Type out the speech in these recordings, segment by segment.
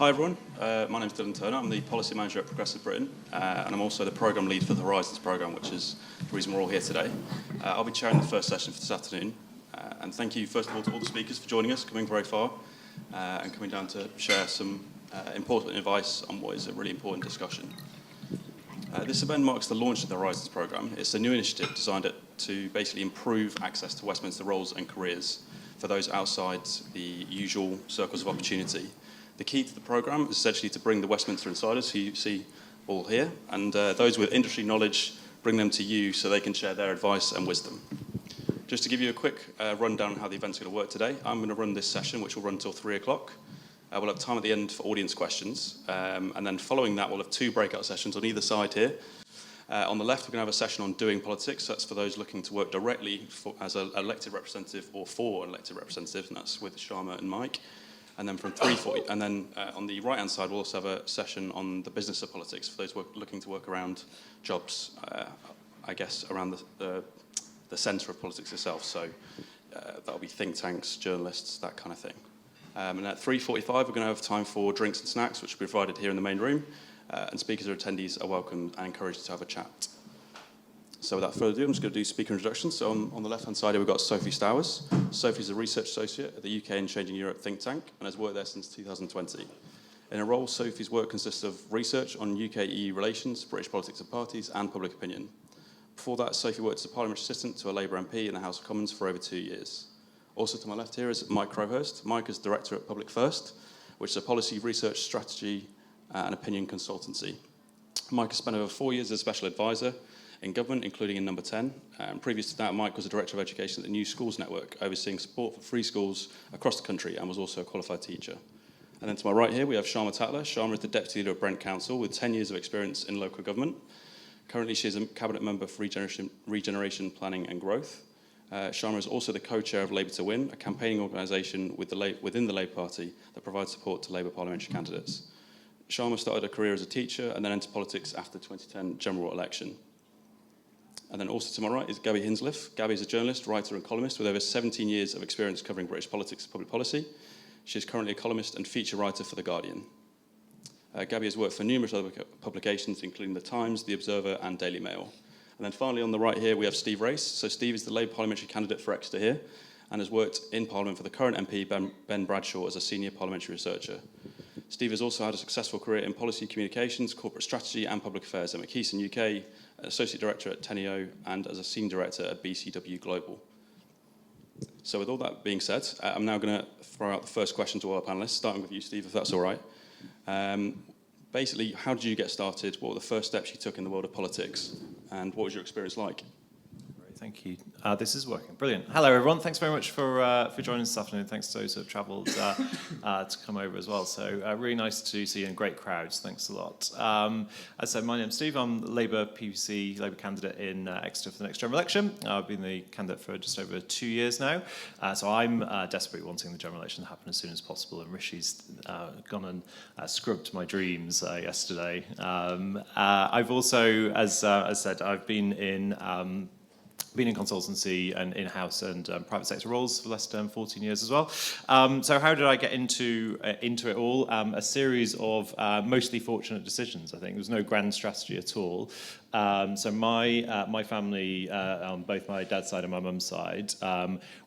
Hi everyone, my name is Dylan Turner. I'm the Policy Manager at Progressive Britain, and I'm also the Programme Lead for the Horizons programme, which is the reason we're all here today. I'll be chairing the first session for this afternoon, and thank you first of all to all the speakers for joining us, coming very far, and coming down to share some important advice on what is a really important discussion. This event marks the launch of the Horizons programme. It's a new initiative designed to basically improve access to Westminster roles and careers for those outside the usual circles of opportunity. The key to the programme is essentially to bring the Westminster insiders, who you see all here, and those with industry knowledge, bring them to you so they can share their advice and wisdom. Just to give you a quick rundown on how the event's going to work today, I'm going to run this session, which will run until 3 o'clock. We'll have time at the end for audience questions, and then following that, we'll have 2 breakout sessions on either side here. On the left, we're going to have a session on doing politics. That's for those looking to work directly as an elected representative or for an elected representative, and that's with Sharma and Mike. And then from 3:40, and then on the right-hand side, we'll also have a session on the business of politics for those looking to work around jobs, I guess, around the centre of politics itself. So that'll be think tanks, journalists, that kind of thing. And at 3:45, we're going to have time for drinks and snacks, which will be provided here in the main room. And speakers or attendees are welcome and encouraged to have a chat. So without further ado, I'm just going to do speaker introductions. So on the left-hand side here, we've got Sophie Stowers. Sophie's a research associate at the UK and Changing Europe think tank and has worked there since 2020. In her role, Sophie's work consists of research on UK-EU relations, British politics and parties, and public opinion. Before that, Sophie worked as a parliamentary assistant to a Labour MP in the House of Commons for over 2 years. Also to my left here is Mike Crowhurst. Mike is director at Public First, which is a policy, research, strategy, and opinion consultancy. Mike has spent over 4 years as a special advisor in government, including in Number 10. Previous to that, Mike was a Director of Education at the New Schools Network, overseeing support for free schools across the country, and was also a qualified teacher. And then to my right here, we have Sharma Tatler. Sharma is the Deputy Leader of Brent Council with 10 years of experience in local government. Currently, she is a Cabinet Member for Regeneration, Planning and Growth. Sharma is also the co-chair of Labour to Win, a campaigning organisation within the Labour Party that provides support to Labour parliamentary candidates. Sharma started a career as a teacher and then entered politics after the 2010 general election. And then also to my right is Gaby Hinsliff. Gaby is a journalist, writer and columnist with over 17 years of experience covering British politics and public policy. She is currently a columnist and feature writer for The Guardian. Gaby has worked for numerous other publications, including The Times, The Observer and Daily Mail. And then finally on the right here, we have Steve Race. So Steve is the Labour parliamentary candidate for Exeter here and has worked in Parliament for the current MP, Ben Bradshaw, as a senior parliamentary researcher. Steve has also had a successful career in policy communications, corporate strategy and public affairs at McKesson UK, Associate Director at Teneo, and as a Senior Director at BCW Global. So with all that being said, I'm now going to throw out the first question to all our panellists, starting with you, Steve, if that's all right. Basically, how did you get started? What were the first steps you took in the world of politics? And what was your experience like? Thank you. This is working. Brilliant. Hello, everyone. Thanks very much for joining us this afternoon. Thanks to those who have travelled to come over as well. So really nice to see you in great crowds. Thanks a lot. As I said, my name's Steve. I'm the Labour PVC, Labour candidate in Exeter for the next general election. I've been the candidate for just over 2 years now. So I'm desperately wanting the general election to happen as soon as possible. And Rishi's gone and scrubbed my dreams yesterday. I've also, as I said, I've been in consultancy and in-house and private sector roles for less than 14 years as well. So how did I get into it all? A series of mostly fortunate decisions, I think. There was no grand strategy at all. So my family, on both my dad's side and my mum's side,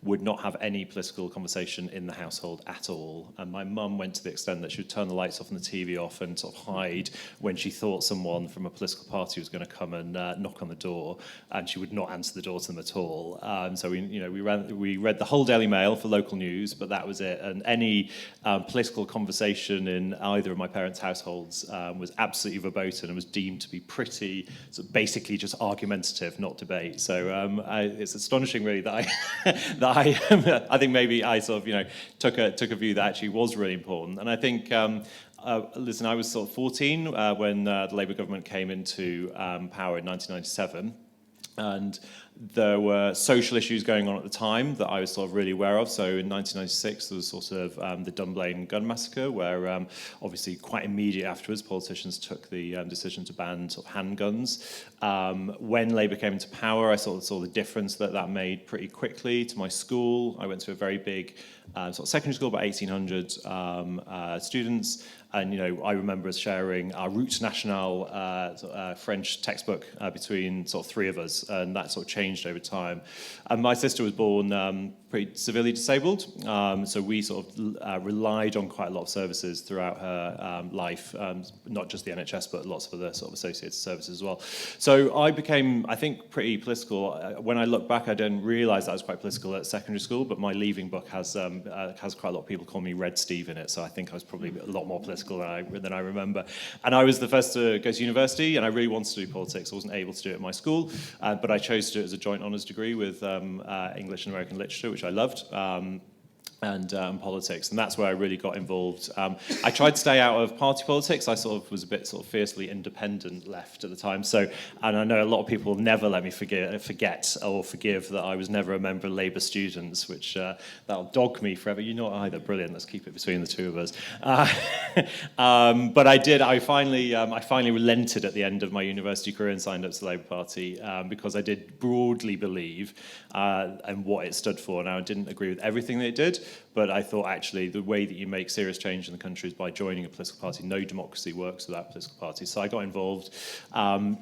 would not have any political conversation in the household at all. And my mum went to the extent that she would turn the lights off and the TV off and sort of hide when she thought someone from a political party was going to come and knock on the door, and she would not answer the door to them at all. So we read the whole Daily Mail for local news, but that was it. And any political conversation in either of my parents' households was absolutely verboten and was deemed to be pretty. So basically just argumentative, not debate. So it's astonishing, really, that I think maybe I sort of took a view that actually was really important. And I think listen, I was sort of 14 when the Labour government came into power in 1997. And there were social issues going on at the time that I was sort of really aware of. So in 1996, there was sort of the Dunblane gun massacre, where obviously quite immediately afterwards, politicians took the decision to ban sort of handguns. When Labour came into power, I sort of saw the difference that made pretty quickly to my school. I went to a very big sort of secondary school, about 1,800 students. And, you know, I remember us sharing our Route Nationale French textbook between sort of three of us, and that sort of changed over time. And my sister was born pretty severely disabled, so we sort of relied on quite a lot of services throughout her life, not just the NHS, but lots of other sort of associated services as well. So I became, I think, pretty political. When I look back, I didn't realise that I was quite political at secondary school, but my leaving book has quite a lot of people call me Red Steve in it, so I think I was probably a lot more political than I remember. And I was the first to go to university, and I really wanted to do politics. I wasn't able to do it at my school, but I chose to do it as a joint honours degree with English and American literature, which I loved. And politics, and that's where I really got involved. I tried to stay out of party politics. I sort of was a bit sort of fiercely independent left at the time. So, and I know a lot of people never let me forget or forgive that I was never a member of Labour Students, which that'll dog me forever. You're not either. Brilliant. Let's keep it between the two of us. But I did. I finally relented at the end of my university career and signed up to the Labour Party because I did broadly believe in what it stood for. Now, I didn't agree with everything that it did, but I thought actually the way that you make serious change in the country is by joining a political party. No democracy works without political parties. So I got involved.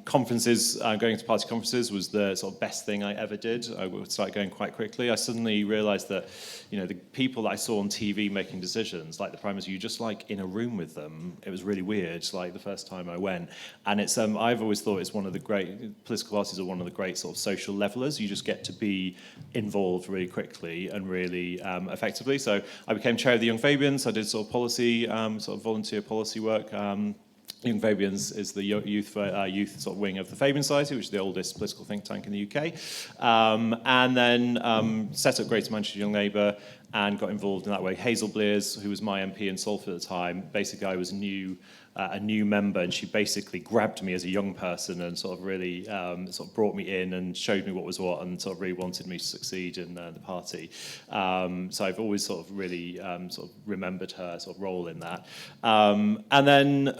Conferences, going to party conferences was the sort of best thing I ever did. I started going quite quickly. I suddenly realised that, you know, the people that I saw on TV making decisions, like the Prime Minister, you just like in a room with them. It was really weird, like the first time I went. And it's I've always thought it's one of the great, political parties are one of the great sort of social levelers. You just get to be involved really quickly and really effectively. So I became chair of the Young Fabians. I did sort of policy, sort of volunteer policy work. Young Fabians is the youth sort of wing of the Fabian Society, which is the oldest political think tank in the UK. And then set up Greater Manchester Young Labour and got involved in that way. Hazel Blears, who was my MP in Salford at the time, basically I was a new member, and she basically grabbed me as a young person and sort of really sort of brought me in and showed me what was what, and sort of really wanted me to succeed in the party. So I've always sort of really sort of remembered her sort of role in that. And then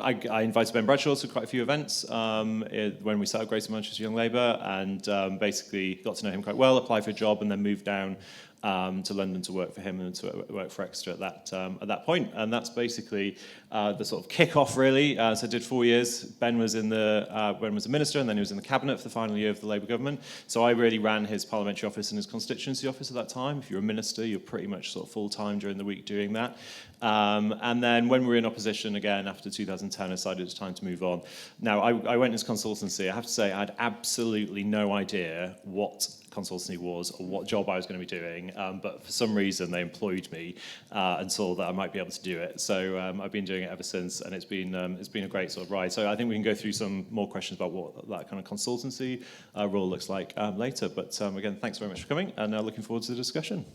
I invited Ben Bradshaw to quite a few events when we set up Greater Manchester Young Labour, and basically got to know him quite well, applied for a job, and then moved down to London to work for him and to work for Exeter at that point. And that's basically the sort of kick-off, really. So I did 4 years. Ben was a minister, and then he was in the cabinet for the final year of the Labour government. So I really ran his parliamentary office and his constituency office at that time. If you're a minister, you're pretty much sort of full-time during the week doing that. And then when we were in opposition again after 2010, I decided it was time to move on. Now, I went into consultancy. I have to say I had absolutely no idea what consultancy was or what job I was going to be doing, but for some reason they employed me and saw that I might be able to do it. So I've been doing it ever since, and it's been a great sort of ride. So I think we can go through some more questions about what that kind of consultancy role looks like later. But again, thanks very much for coming, and looking forward to the discussion.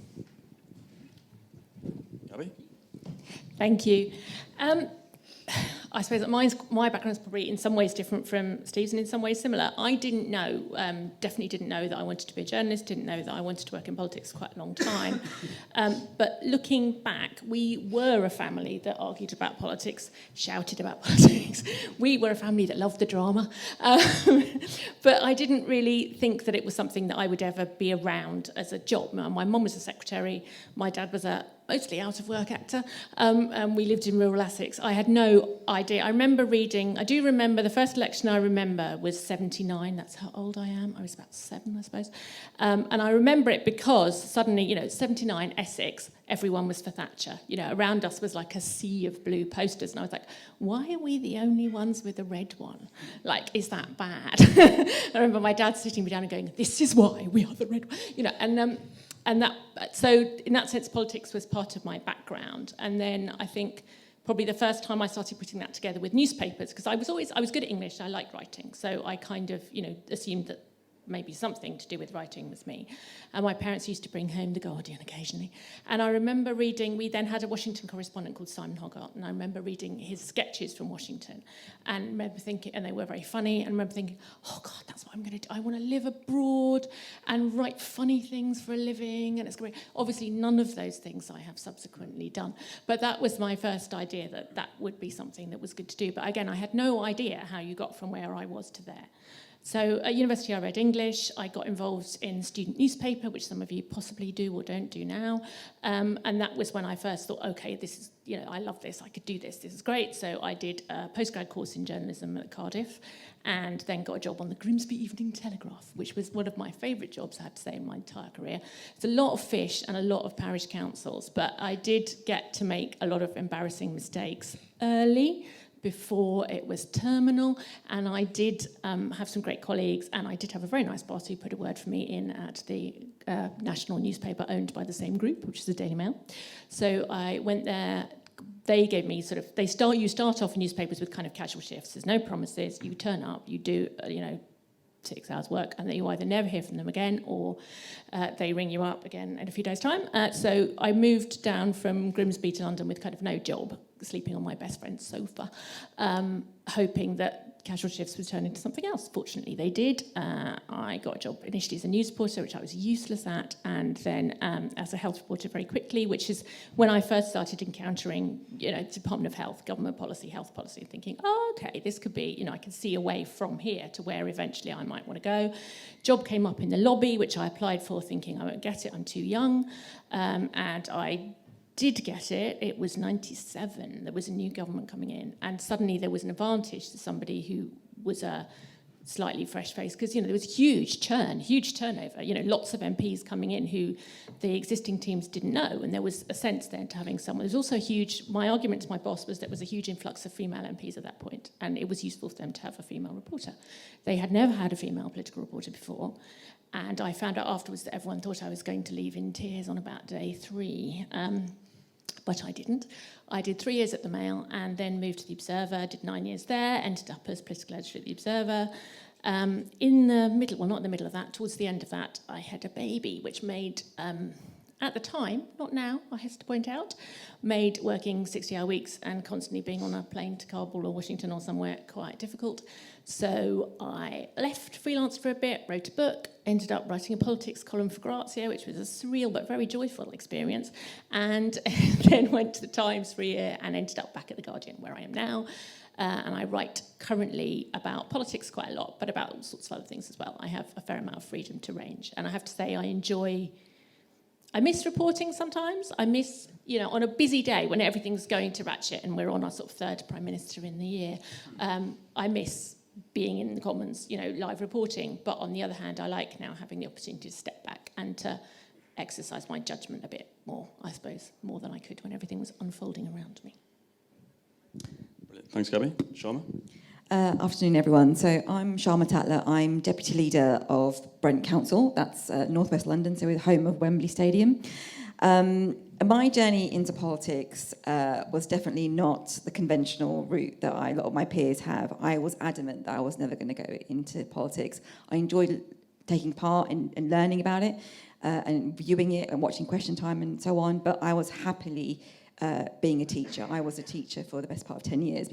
Gaby? Thank you. I suppose that my background is probably in some ways different from Steve's and in some ways similar. I didn't know, definitely didn't know that I wanted to be a journalist, didn't know that I wanted to work in politics for quite a long time. But looking back, we were a family that argued about politics, shouted about politics. We were a family that loved the drama. But I didn't really think that it was something that I would ever be around as a job. My mum was a secretary, my dad was a mostly out-of-work actor, and we lived in rural Essex. I had no idea. I do remember the first election I remember was 79. That's how old I am. I was about 7, I suppose. And I remember it because suddenly, 79, Essex, everyone was for Thatcher. Around us was like a sea of blue posters, and I was like, why are we the only ones with a red one? Like, is that bad? I remember my dad sitting me down and going, this is why we are the red one, so in that sense, politics was part of my background. And then I think probably the first time I started putting that together with newspapers, because I was good at English, I liked writing, so I kind of, assumed that maybe something to do with writing was me. And my parents used to bring home The Guardian occasionally. And I remember reading, we then had a Washington correspondent called Simon Hogarth, and I remember reading his sketches from Washington, and remember thinking, and they were very funny, and I remember thinking, oh God, that's what I'm going to do. I want to live abroad and write funny things for a living, and it's great. Obviously, none of those things I have subsequently done, but that was my first idea that would be something that was good to do. But again, I had no idea how you got from where I was to there. So at university I read English, I got involved in student newspaper, which some of you possibly do or don't do now, and that was when I first thought, okay, this is, I love this, I could do this, this is great. So I did a postgrad course in journalism at Cardiff, and then got a job on the Grimsby Evening Telegraph, which was one of my favourite jobs, I have to say, in my entire career. It's a lot of fish and a lot of parish councils, but I did get to make a lot of embarrassing mistakes early, before it was terminal, and I did have some great colleagues, and I did have a very nice boss who put a word for me in at the national newspaper owned by the same group, which is the Daily Mail. So I went there. They gave me you start off in newspapers with kind of casual shifts. There's no promises. You turn up, you do 6 hours work, and then you either never hear from them again, or they ring you up again in a few days' time. So I moved down from Grimsby to London with kind of no job, sleeping on my best friend's sofa, hoping that casual shifts would turn into something else. Fortunately, they did. I got a job initially as a news reporter, which I was useless at, and then as a health reporter very quickly, which is when I first started encountering, Department of Health, government policy, health policy, and thinking, oh, okay, this could be, I can see a way from here to where eventually I might want to go. Job came up in the lobby, which I applied for, thinking I won't get it, I'm too young, and I did get it. It was 97. There was a new government coming in, and suddenly there was an advantage to somebody who was a slightly fresh face, because there was huge turnover. Lots of MPs coming in who the existing teams didn't know, and there was a sense then to having someone. There's also my argument to my boss was there was a huge influx of female MPs at that point, and it was useful for them to have a female reporter. They had never had a female political reporter before. And I found out afterwards that everyone thought I was going to leave in tears on about day 3. But I didn't. I did 3 years at the Mail and then moved to the Observer, did 9 years there, ended up as political editor at the Observer. In the middle, well, not in the middle of that, towards the end of that, I had a baby, which made, at the time, not now, I have to point out, made working 60-hour weeks and constantly being on a plane to Kabul or Washington or somewhere quite difficult. So I left, freelanced for a bit, wrote a book, ended up writing a politics column for Grazia, which was a surreal but very joyful experience, and then went to the Times for a year and ended up back at The Guardian, where I am now. And I write currently about politics quite a lot, but about all sorts of other things as well. I have a fair amount of freedom to range, and I have to say I miss reporting sometimes. I miss, on a busy day when everything's going to ratchet and we're on our sort of 3rd Prime Minister in the year, I miss being in the Commons, live reporting. But on the other hand, I like now having the opportunity to step back and to exercise my judgment a bit more, I suppose, more than I could when everything was unfolding around me. Brilliant. Thanks, Gaby. Sharma? Afternoon, everyone. So I'm Sharma Tatler. I'm Deputy Leader of Brent Council. That's North West London, so we're the home of Wembley Stadium. My journey into politics was definitely not the conventional route that a lot of my peers have. I was adamant that I was never going to go into politics. I enjoyed taking part in learning about it and viewing it and watching Question Time and so on, but I was happily being a teacher. I was a teacher for the best part of 10 years.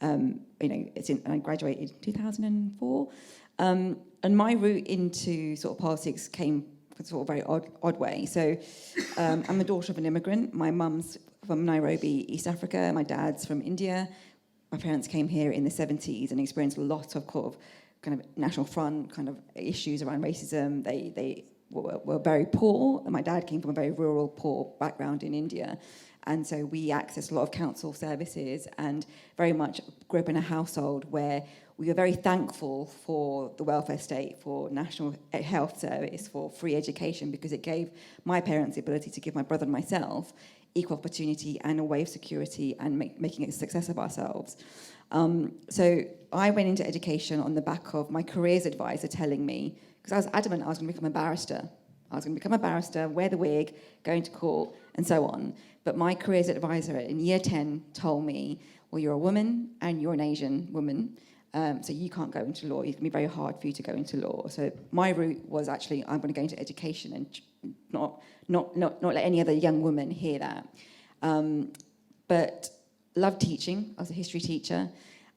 I graduated in 2004. And my route into sort of politics came sort of very odd way. So I'm the daughter of an immigrant. My mum's from Nairobi, East Africa. My dad's from India. My parents came here in the 70s and experienced a lot of kind of National Front kind of issues around racism. They were very poor. My dad came from a very rural, poor background in India. And so we accessed a lot of council services and very much grew up in a household where we were very thankful for the welfare state, for national health service, for free education, because it gave my parents the ability to give my brother and myself equal opportunity and a way of security and making a success of ourselves. So I went into education on the back of my careers advisor telling me, because I was adamant I was going to become a barrister. I was going to become a barrister, wear the wig, go into court, and so on. But my careers advisor in year 10 told me, well, you're a woman and you're an Asian woman, so you can't go into law. It's going to be very hard for you to go into law. So my route was actually, I'm going to go into education and not let any other young woman hear that. But loved teaching. I was a history teacher.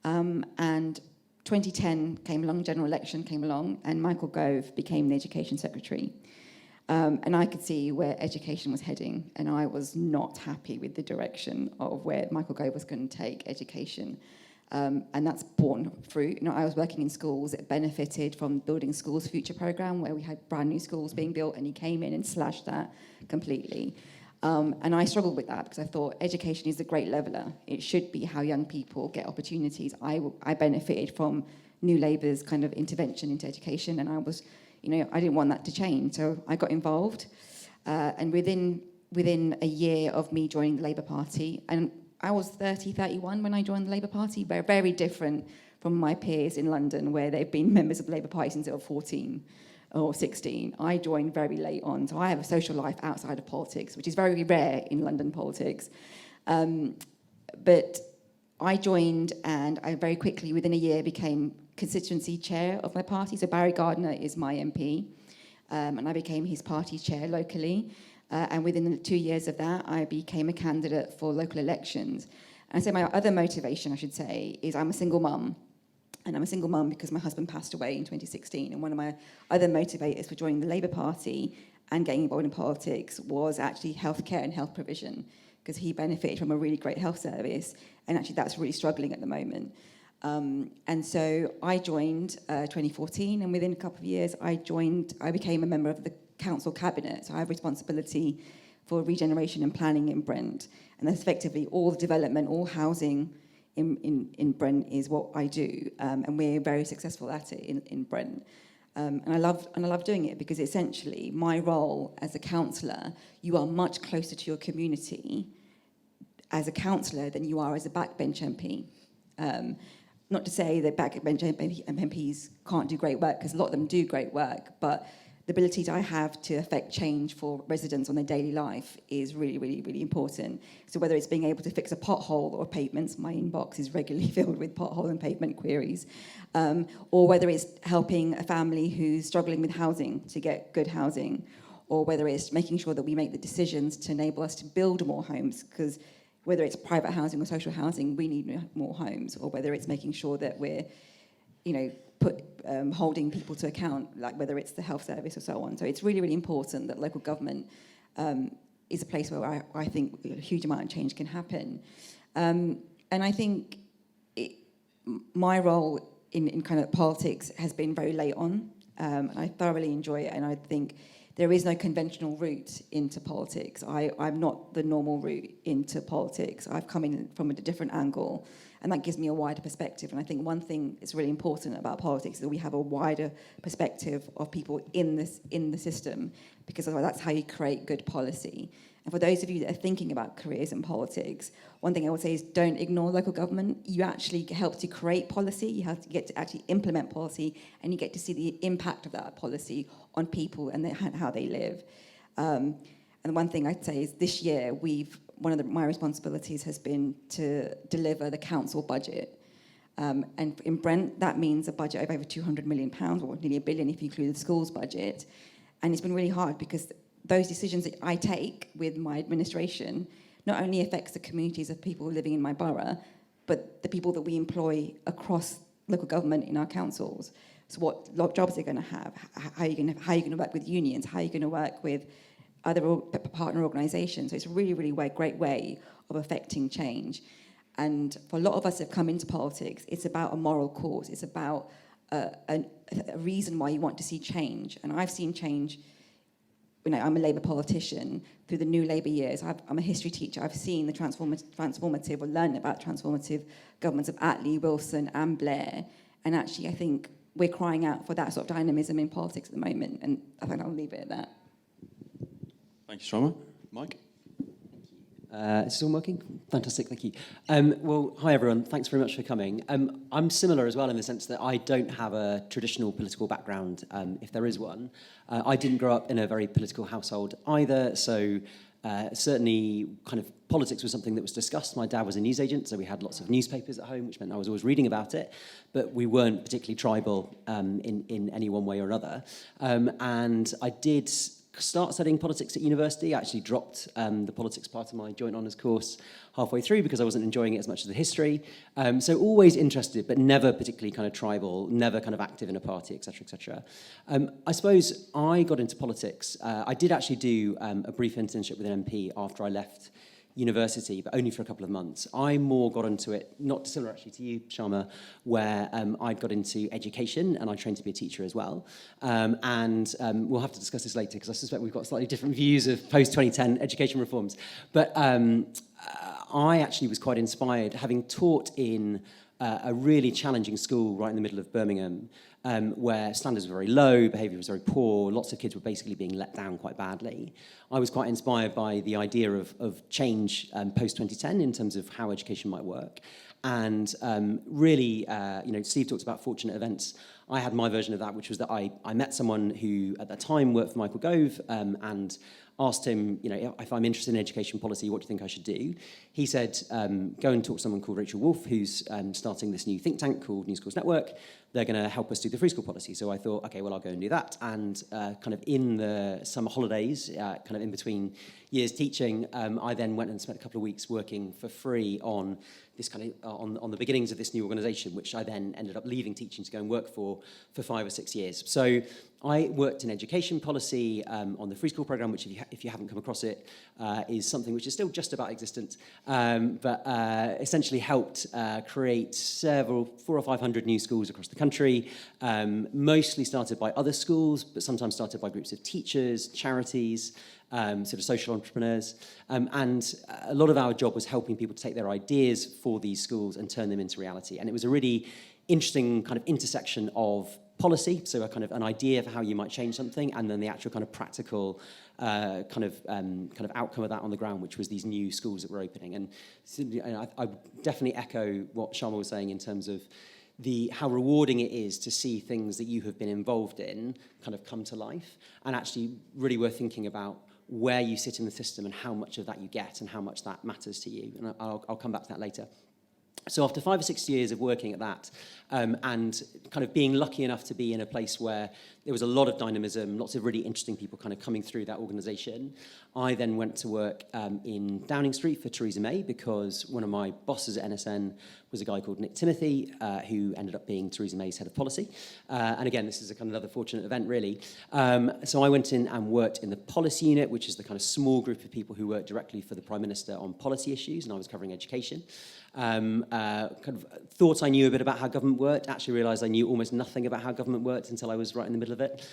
And 2010 came along, general election came along, and Michael Gove became the education secretary. And I could see where education was heading, and I was not happy with the direction of where Michael Gove was going to take education. And that's borne fruit. I was working in schools that benefited from building Schools Future programme, where we had brand new schools being built, and he came in and slashed that completely. And I struggled with that because I thought education is a great leveller. It should be how young people get opportunities. I benefited from New Labour's kind of intervention into education, and I was, I didn't want that to change. So I got involved. And within a year of me joining the Labour Party, and I was 31 when I joined the Labour Party, very, very different from my peers in London, where they've been members of the Labour Party since they were 14 or 16. I joined very late on, so I have a social life outside of politics, which is very rare in London politics. But I joined, and I very quickly, within a year, became constituency chair of my party. So Barry Gardiner is my MP, and I became his party chair locally. And within the 2 years of that, I became a candidate for local elections. And so my other motivation, I should say, is I'm a single mum. And I'm a single mum because my husband passed away in 2016. And one of my other motivators for joining the Labour Party and getting involved in politics was actually healthcare and health provision, because he benefited from a really great health service. And actually that's really struggling at the moment. And so I joined 2014, and within a couple of years, I became a member of the council cabinet. So I have responsibility for regeneration and planning in Brent. And that's effectively all the development, all housing in Brent is what I do. And we're very successful at it in Brent. And I love doing it because essentially my role as a councillor, you are much closer to your community as a councillor than you are as a backbench MP. Not to say that backbench MPs can't do great work, because a lot of them do great work, but the ability I have to affect change for residents on their daily life is really, really, really important. So whether it's being able to fix a pothole or pavements, my inbox is regularly filled with pothole and pavement queries, or whether it's helping a family who's struggling with housing to get good housing, or whether it's making sure that we make the decisions to enable us to build more homes, because whether it's private housing or social housing, we need more homes, or whether it's making sure that we're, holding people to account, like whether it's the health service or so on. So it's really, really important that local government is a place where I think a huge amount of change can happen. And I think my role in kind of politics has been very late on. I thoroughly enjoy it, and I think there is no conventional route into politics. I'm not the normal route into politics. I've come in from a different angle, and that gives me a wider perspective. And I think one thing that's really important about politics is that we have a wider perspective of people in the system, because that's how you create good policy. And for those of you that are thinking about careers in politics, one thing I would say is don't ignore local government. You actually help to create policy, you have to get to actually implement policy, and you get to see the impact of that policy on people and how they live. And one thing I'd say is this year, one of my responsibilities has been to deliver the council budget. And in Brent, that means a budget of over £200 million, or nearly £1 billion if you include the schools budget. And it's been really hard because those decisions that I take with my administration not only affects the communities of people living in my borough, but the people that we employ across local government in our councils. So what jobs they're going to have, how are you going to work with unions, how are you going to work with other partner organisations. So it's a really, really great way of affecting change. And for a lot of us that have come into politics, it's about a moral cause. It's about a reason why you want to see change. And I've seen change. I'm a Labour politician through the New Labour years. I'm a history teacher. I've seen the transformative, or learned about transformative governments of Attlee, Wilson and Blair. And actually, I think we're crying out for that sort of dynamism in politics at the moment. And I think I'll leave it at that. Thank you, Sharma. Mike? Is this all working? Fantastic, thank you. Well, hi everyone, thanks very much for coming. I'm similar as well in the sense that I don't have a traditional political background, if there is one. I didn't grow up in a very political household either, so certainly kind of politics was something that was discussed. My dad was a newsagent, so we had lots of newspapers at home, which meant I was always reading about it, but we weren't particularly tribal in any one way or another. And I did start studying politics at university. I actually dropped the politics part of my joint honours course halfway through because I wasn't enjoying it as much as the history. So always interested, but never particularly kind of tribal, never kind of active in a party, etc., etc. I suppose I got into politics. I did actually do a brief internship with an MP after I left university, but only for a couple of months. I more got into it, not dissimilar actually to you, Sharma, where I got into education and I trained to be a teacher as well. We'll have to discuss this later because I suspect we've got slightly different views of post-2010 education reforms. But I actually was quite inspired, having taught in a really challenging school right in the middle of Birmingham, where standards were very low, behaviour was very poor, lots of kids were basically being let down quite badly. I was quite inspired by the idea of change post-2010 in terms of how education might work. And really, Steve talks about fortunate events. I had my version of that, which was that I met someone who at that time worked for Michael Gove and asked him, if I'm interested in education policy, what do you think I should do? He said, go and talk to someone called Rachel Wolfe, who's starting this new think tank called New Schools Network. They're going to help us do the free school policy. So I thought, okay, well, I'll go and do that. And kind of in the summer holidays, kind of in between years teaching, I then went and spent a couple of weeks working for free on this kind of on the beginnings of this new organisation, which I then ended up leaving teaching to go and work for 5 or 6 years. So I worked in education policy on the free school programme, which if you haven't come across it, is something which is still just about existent, but essentially helped create 400 or 500 new schools across the country, mostly started by other schools, but sometimes started by groups of teachers, charities, sort of social entrepreneurs. And a lot of our job was helping people to take their ideas for these schools and turn them into reality. And it was a really interesting kind of intersection of policy, so a kind of an idea for how you might change something, and then the actual kind of practical kind of outcome of that on the ground, which was these new schools that were opening. And I definitely echo what Sharma was saying in terms of how rewarding it is to see things that you have been involved in kind of come to life, and actually really worth thinking about where you sit in the system and how much of that you get and how much that matters to you. And I'll come back to that later. So after 5 or 6 years of working at that, and kind of being lucky enough to be in a place where there was a lot of dynamism, lots of really interesting people kind of coming through that organisation, I then went to work in Downing Street for Theresa May, because one of my bosses at NSN was a guy called Nick Timothy, who ended up being Theresa May's head of policy. And again, this is a kind of another fortunate event, really. So I went in and worked in the policy unit, which is the kind of small group of people who work directly for the Prime Minister on policy issues, and I was covering education. Kind of thought I knew a bit about how government worked, actually realised I knew almost nothing about how government worked until I was right in the middle of it.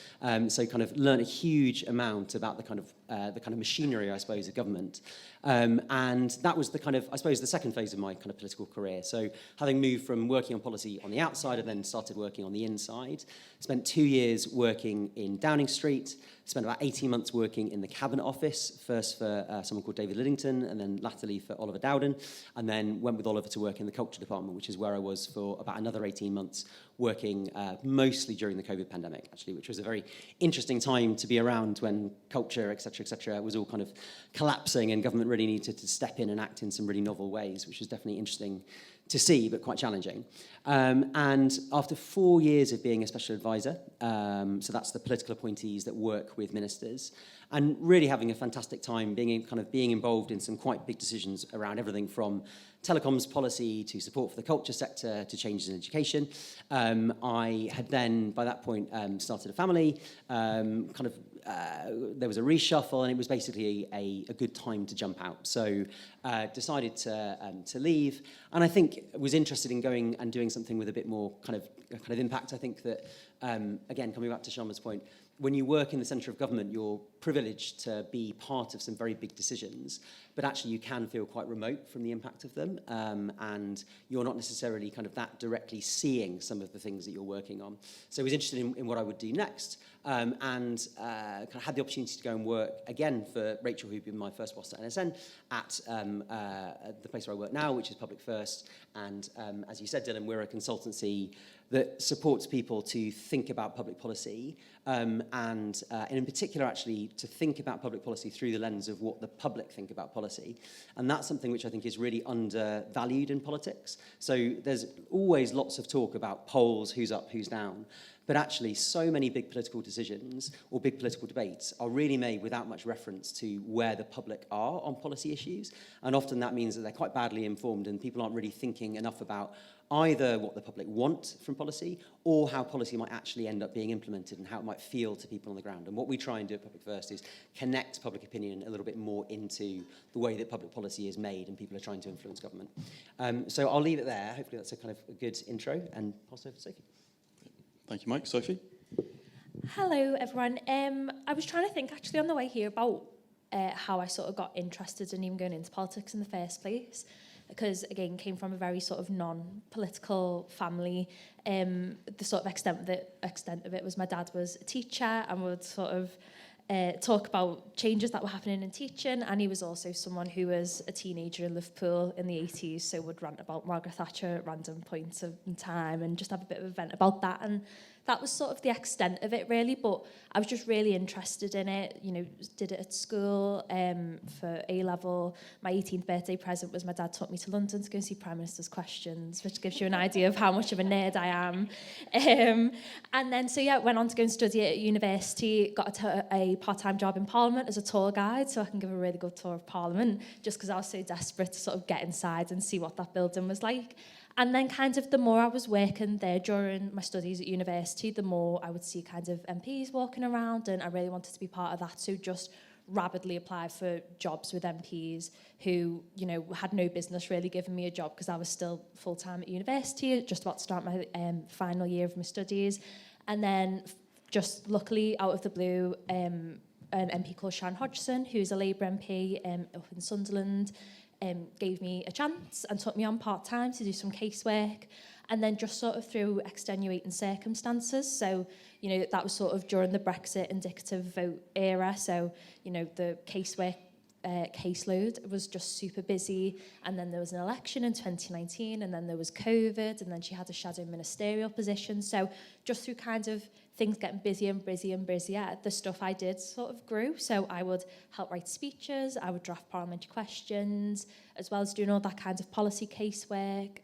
So kind of learned a huge amount about the kind of machinery, I suppose, of government. And that was the kind of, I suppose, the second phase of my kind of political career. So having moved from working on policy on the outside and then started working on the inside, spent 2 years working in Downing Street, spent about 18 months working in the Cabinet Office, first for someone called David Liddington, and then latterly for Oliver Dowden, and then went with Oliver to work in the Culture Department, which is where I was for about another 18 months, working mostly during the COVID pandemic, actually, which was a very interesting time to be around when culture, et cetera, was all kind of collapsing and government really needed to step in and act in some really novel ways, which was definitely interesting to see, but quite challenging. And after 4 years of being a special advisor, so that's the political appointees that work with ministers, and really having a fantastic time being involved in some quite big decisions around everything from telecoms policy to support for the culture sector to changes in education. I had then, by that point, started a family, there was a reshuffle, and it was basically a good time to jump out. So decided to leave, and I think was interested in going and doing something with a bit more kind of impact. I think that, again, coming back to Sharma's point, when you work in the centre of government, you're privileged to be part of some very big decisions, but actually you can feel quite remote from the impact of them, and you're not necessarily kind of that directly seeing some of the things that you're working on. So I was interested in what I would do next, and kind of had the opportunity to go and work again for Rachel, who'd been my first boss at NSN, at the place where I work now, which is Public First. And as you said, Dylan, we're a consultancy that supports people to think about public policy, and in particular, actually, to think about public policy through the lens of what the public think about policy. And that's something which I think is really undervalued in politics. So there's always lots of talk about polls, who's up, who's down. But actually, so many big political decisions or big political debates are really made without much reference to where the public are on policy issues. And often that means that they're quite badly informed and people aren't really thinking enough about either what the public want from policy or how policy might actually end up being implemented and how it might feel to people on the ground. And what we try and do at Public First is connect public opinion a little bit more into the way that public policy is made and people are trying to influence government. So I'll leave it there. Hopefully that's a kind of a good intro, and pass over to Sophie. Thank you, Mike. Sophie? Hello, everyone. I was trying to think actually on the way here about how I sort of got interested in even going into politics in the first place. Because, again, came from a very sort of non-political family. The sort of extent of it was my dad was a teacher and would sort of talk about changes that were happening in teaching, and he was also someone who was a teenager in Liverpool in the 80s, so would rant about Margaret Thatcher at random points of time and just have a bit of a vent about that. And that was sort of the extent of it, really, but I was just really interested in it. You know, did it at school for A-level. My 18th birthday present was my dad took me to London to go and see Prime Minister's Questions, which gives you an idea of how much of a nerd I am. And then, so yeah, went on to go and study at university, got a part-time job in Parliament as a tour guide, so I can give a really good tour of Parliament, just because I was so desperate to sort of get inside and see what that building was like. And then kind of the more I was working there during my studies at university, the more I would see kind of MPs walking around, and I really wanted to be part of that. So just rapidly applied for jobs with MPs who, you know, had no business really giving me a job because I was still full-time at university, just about to start my final year of my studies. And then just luckily out of the blue, an MP called Sharon Hodgson, who's a Labour MP up in Sunderland, gave me a chance and took me on part-time to do some casework, and then just sort of through extenuating circumstances. So, you know, that was sort of during the Brexit indicative vote era. So, you know, the casework caseload was just super busy, and then there was an election in 2019, and then there was COVID, and then she had a shadow ministerial position. So just through kind of things getting busier and busier and busier, the stuff I did sort of grew. So I would help write speeches, I would draft parliamentary questions, as well as doing all that kind of policy casework,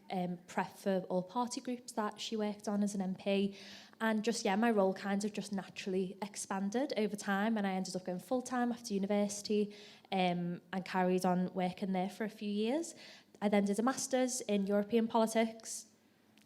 prep for all party groups that she worked on as an MP. And just, yeah, my role kind of just naturally expanded over time, and I ended up going full-time after university, and carried on working there for a few years. I then did a master's in European politics.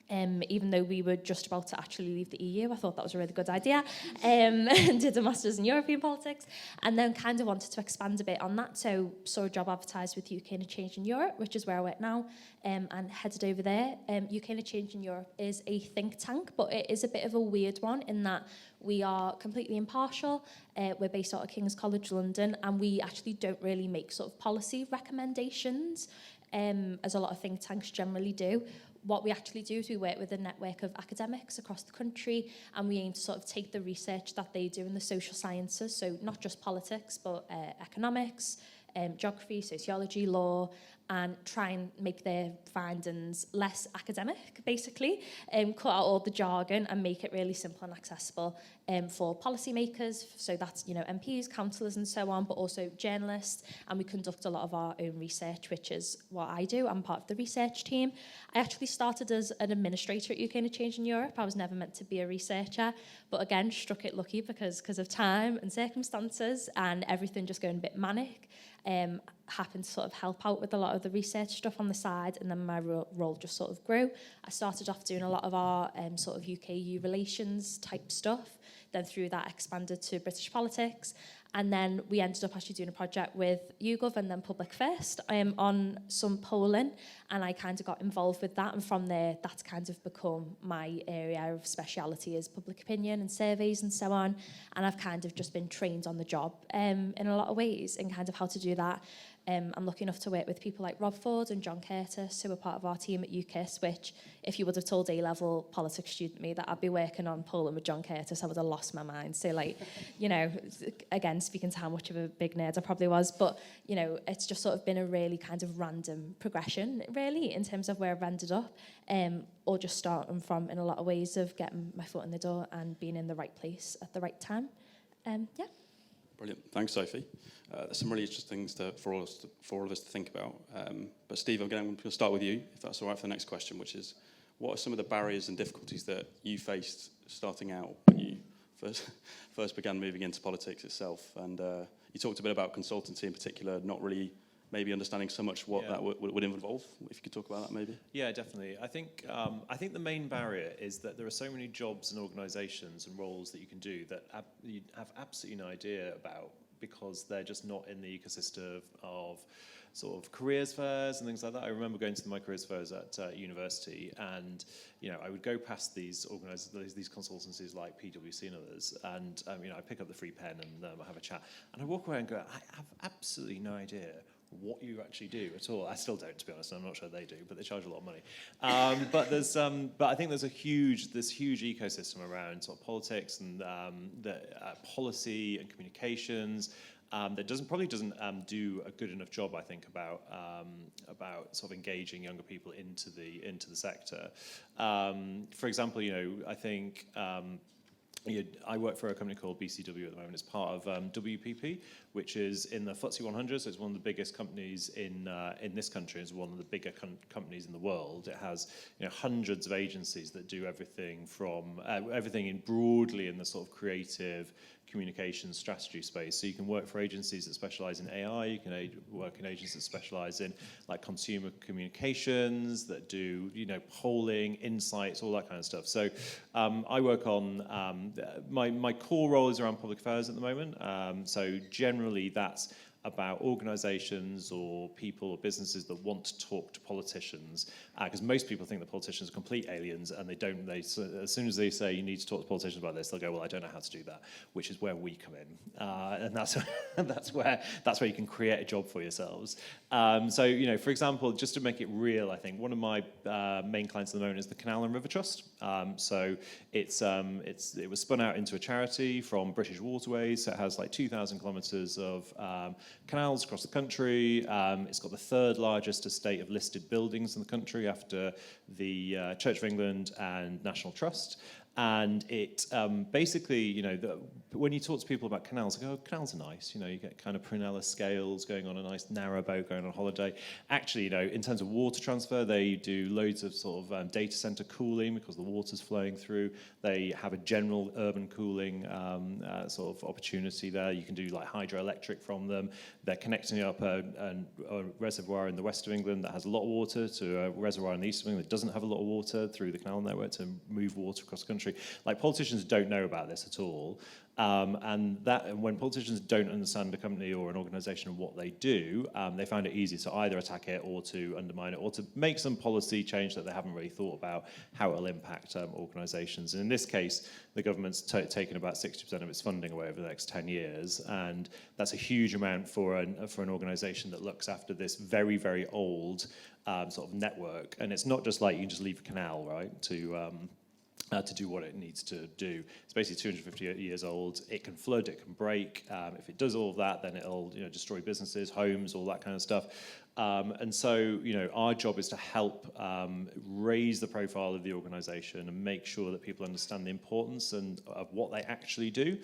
Even though we were just about to actually leave the EU, I thought that was a really good idea. And did a master's in European politics, and then kind of wanted to expand a bit on that. So saw a job advertised with UK and a Change in Europe, which is where I work now, and headed over there. UK and a Change in Europe is a think tank, but it is a bit of a weird one in that we are completely impartial. We're based out of King's College London, and we actually don't really make sort of policy recommendations, as a lot of think tanks generally do. What we actually do is we work with a network of academics across the country, and we aim to sort of take the research that they do in the social sciences, so not just politics, but economics, geography, sociology, law, and try and make their findings less academic, basically, cut out all the jargon and make it really simple and accessible for policymakers. So that's, you know, MPs, councillors and so on, but also journalists. And we conduct a lot of our own research, which is what I do. I'm part of the research team. I actually started as an administrator at UK and a Change in Europe. I was never meant to be a researcher, but again, struck it lucky because of time and circumstances and everything just going a bit manic. Happened to sort of help out with a lot of the research stuff on the side, and then my role just sort of grew. I started off doing a lot of our sort of UK-EU relations type stuff, then through that expanded to British politics, and then we ended up actually doing a project with YouGov and then Public First on some polling, and I kind of got involved with that, and from there that's kind of become my area of speciality is public opinion and surveys and so on, and I've kind of just been trained on the job in a lot of ways in kind of how to do that. I'm lucky enough to work with people like Rob Ford and John Curtis, who are part of our team at UKIS, which, if you would have told A-level politics student me that I'd be working on polling with John Curtis, I would have lost my mind. So, like, you know, again, speaking to how much of a big nerd I probably was, but, you know, it's just sort of been a really kind of random progression, really, in terms of where I've ended up, or just starting from, in a lot of ways, of getting my foot in the door and being in the right place at the right time. Yeah. Brilliant. Thanks, Sophie. There's some really interesting things for all of us to think about. But Steve, I'm going to start with you, if that's all right, for the next question, which is, what are some of the barriers and difficulties that you faced starting out when you first began moving into politics itself? And you talked a bit about consultancy in particular, not really maybe understanding so much what that would involve. If you could talk about that, maybe. Yeah, definitely. I think the main barrier is that there are so many jobs and organisations and roles that you can do that you have absolutely no idea about, because they're just not in the ecosystem of sort of careers fairs and things like that. I remember going to my careers fairs at university, and I would go past these consultancies like PwC and others, and I pick up the free pen and I have a chat, and I walk away and go, I have absolutely no idea what you actually do at all. I still don't, to be honest. I'm not sure they do, but they charge a lot of money. But I think there's this huge ecosystem around sort of politics and policy and communications that probably doesn't do a good enough job, I think, about sort of engaging younger people into the sector. For example, I think. I work for a company called BCW at the moment. It's part of WPP, which is in the FTSE 100. So it's one of the biggest companies in this country. It's one of the bigger companies in the world. It has hundreds of agencies that do everything from broadly in the sort of creative communications strategy space. So you can work for agencies that specialize in AI. You can work in agencies that specialize in like consumer communications, that do polling, insights, all that kind of stuff. So I work on my core role is around public affairs at the moment. So generally that's about organisations or people or businesses that want to talk to politicians, because most people think that politicians are complete aliens, and as soon as they say you need to talk to politicians about this, they'll go, well, I don't know how to do that, which is where we come in, and that's where you can create a job for yourselves. So for example, just to make it real, I think one of my main clients at the moment is the Canal and River Trust. So it was spun out into a charity from British Waterways. So it has like 2,000 kilometres of canals across the country. It's got the third largest estate of listed buildings in the country after the Church of England and National Trust. And it basically, when you talk to people about canals, they go, oh, canals are nice. You get kind of Prunella scales, going on a nice narrow boat, going on a holiday. Actually, in terms of water transfer, they do loads of sort of data center cooling because the water's flowing through. They have a general urban cooling sort of opportunity there. You can do like hydroelectric from them. They're connecting up a reservoir in the west of England that has a lot of water to a reservoir in the east of England that doesn't have a lot of water through the canal network to move water across the country. Like, politicians don't know about this at all. And when politicians don't understand a company or an organisation and what they do, they find it easy to either attack it or to undermine it or to make some policy change that they haven't really thought about how it will impact organisations. And in this case, the government's taken about 60% of its funding away over the next 10 years, and that's a huge amount for an organisation that looks after this very, very old sort of network. And it's not just like you can just leave a canal, right, to do what it needs to do. It's basically 250 years old. It can flood, it can break. If it does all of that, then it'll destroy businesses, homes, all that kind of stuff. And so, our job is to help raise the profile of the organisation and make sure that people understand the importance of what they actually do.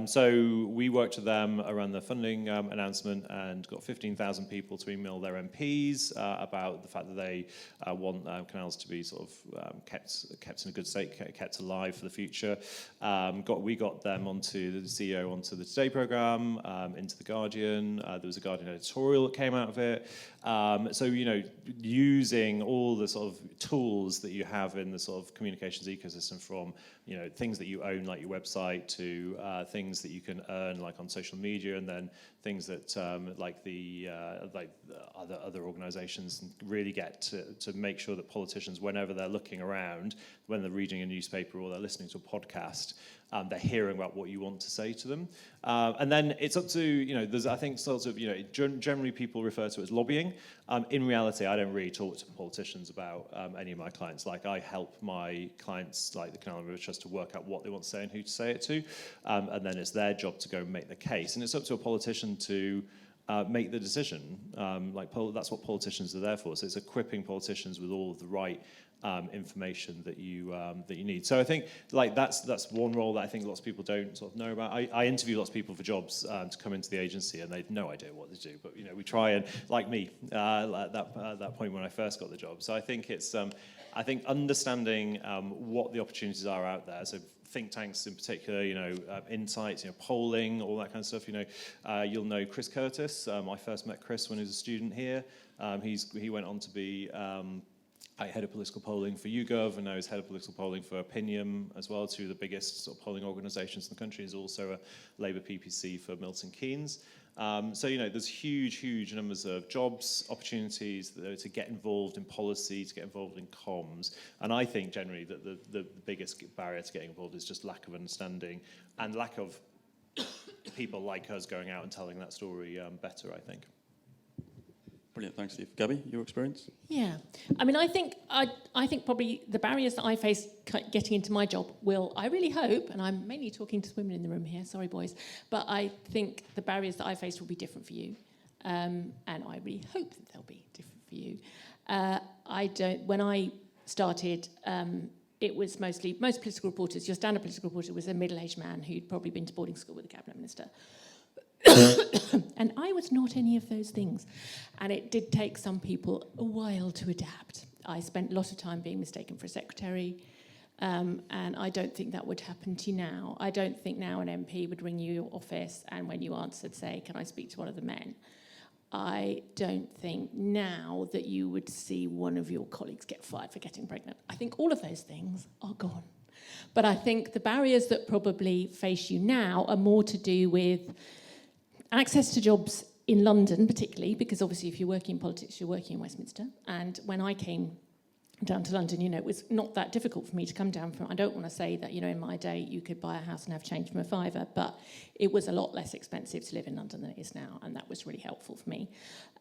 So we worked with them around the funding announcement and got 15,000 people to email their MPs about the fact that they want canals to be sort of kept in a good state, kept alive for the future. We got them onto the CEO onto the Today programme, into the Guardian. There was a Guardian editorial that came out of it. So using all the sort of tools that you have in the sort of communications ecosystem, from things that you own like your website to things that you can earn like on social media, and then things that like other organisations really get to make sure that politicians, whenever they're looking around, when they're reading a newspaper or they're listening to a podcast, they're hearing about what you want to say to them. And then it's up to, there's, I think, sort of, generally people refer to it as lobbying. In reality, I don't really talk to politicians about any of my clients. Like, I help my clients, like the Canal and River Trust, to work out what they want to say and who to say it to. And then it's their job to go and make the case. And it's up to a politician to make the decision. That's what politicians are there for. So it's equipping politicians with all of the right information that you need. So I think that's one role that I think lots of people don't sort of know about. I interview lots of people for jobs to come into the agency, and they've no idea what they do. But we try and, like me, at that point when I first got the job. So I think it's I think understanding what the opportunities are out there, so think tanks in particular, insights, polling, all that kind of stuff. You'll know Chris Curtis. I first met Chris when he was a student here. He went on to be head of political polling for YouGov, and now he's head of political polling for Opinion as well, two of the biggest sort of polling organisations in the country. He's also a Labour PPC for Milton Keynes. There's huge numbers of jobs, opportunities to get involved in policy, to get involved in comms. And I think generally that the biggest barrier to getting involved is just lack of understanding and lack of people like us going out and telling that story better, I think. Brilliant, thanks, Steve. Gaby, your experience? Yeah, I mean, I think probably the barriers that I face getting into my job I really hope, and I'm mainly talking to women in the room here, sorry boys, but I think the barriers that I faced will be different for you, and I really hope that they'll be different for you. When I started, it was most political reporters, your standard political reporter was a middle-aged man who'd probably been to boarding school with a cabinet minister. And I was not any of those things. And it did take some people a while to adapt. I spent a lot of time being mistaken for a secretary, and I don't think that would happen to you now. I don't think now an MP would ring you your office and when you answered say, can I speak to one of the men? I don't think now that you would see one of your colleagues get fired for getting pregnant. I think all of those things are gone. But I think the barriers that probably face you now are more to do with access to jobs in London, particularly, because obviously if you're working in politics, you're working in Westminster. And when I came down to London, it was not that difficult for me to come down from, I don't want to say that, in my day you could buy a house and have change from a fiver, but it was a lot less expensive to live in London than it is now, and that was really helpful for me.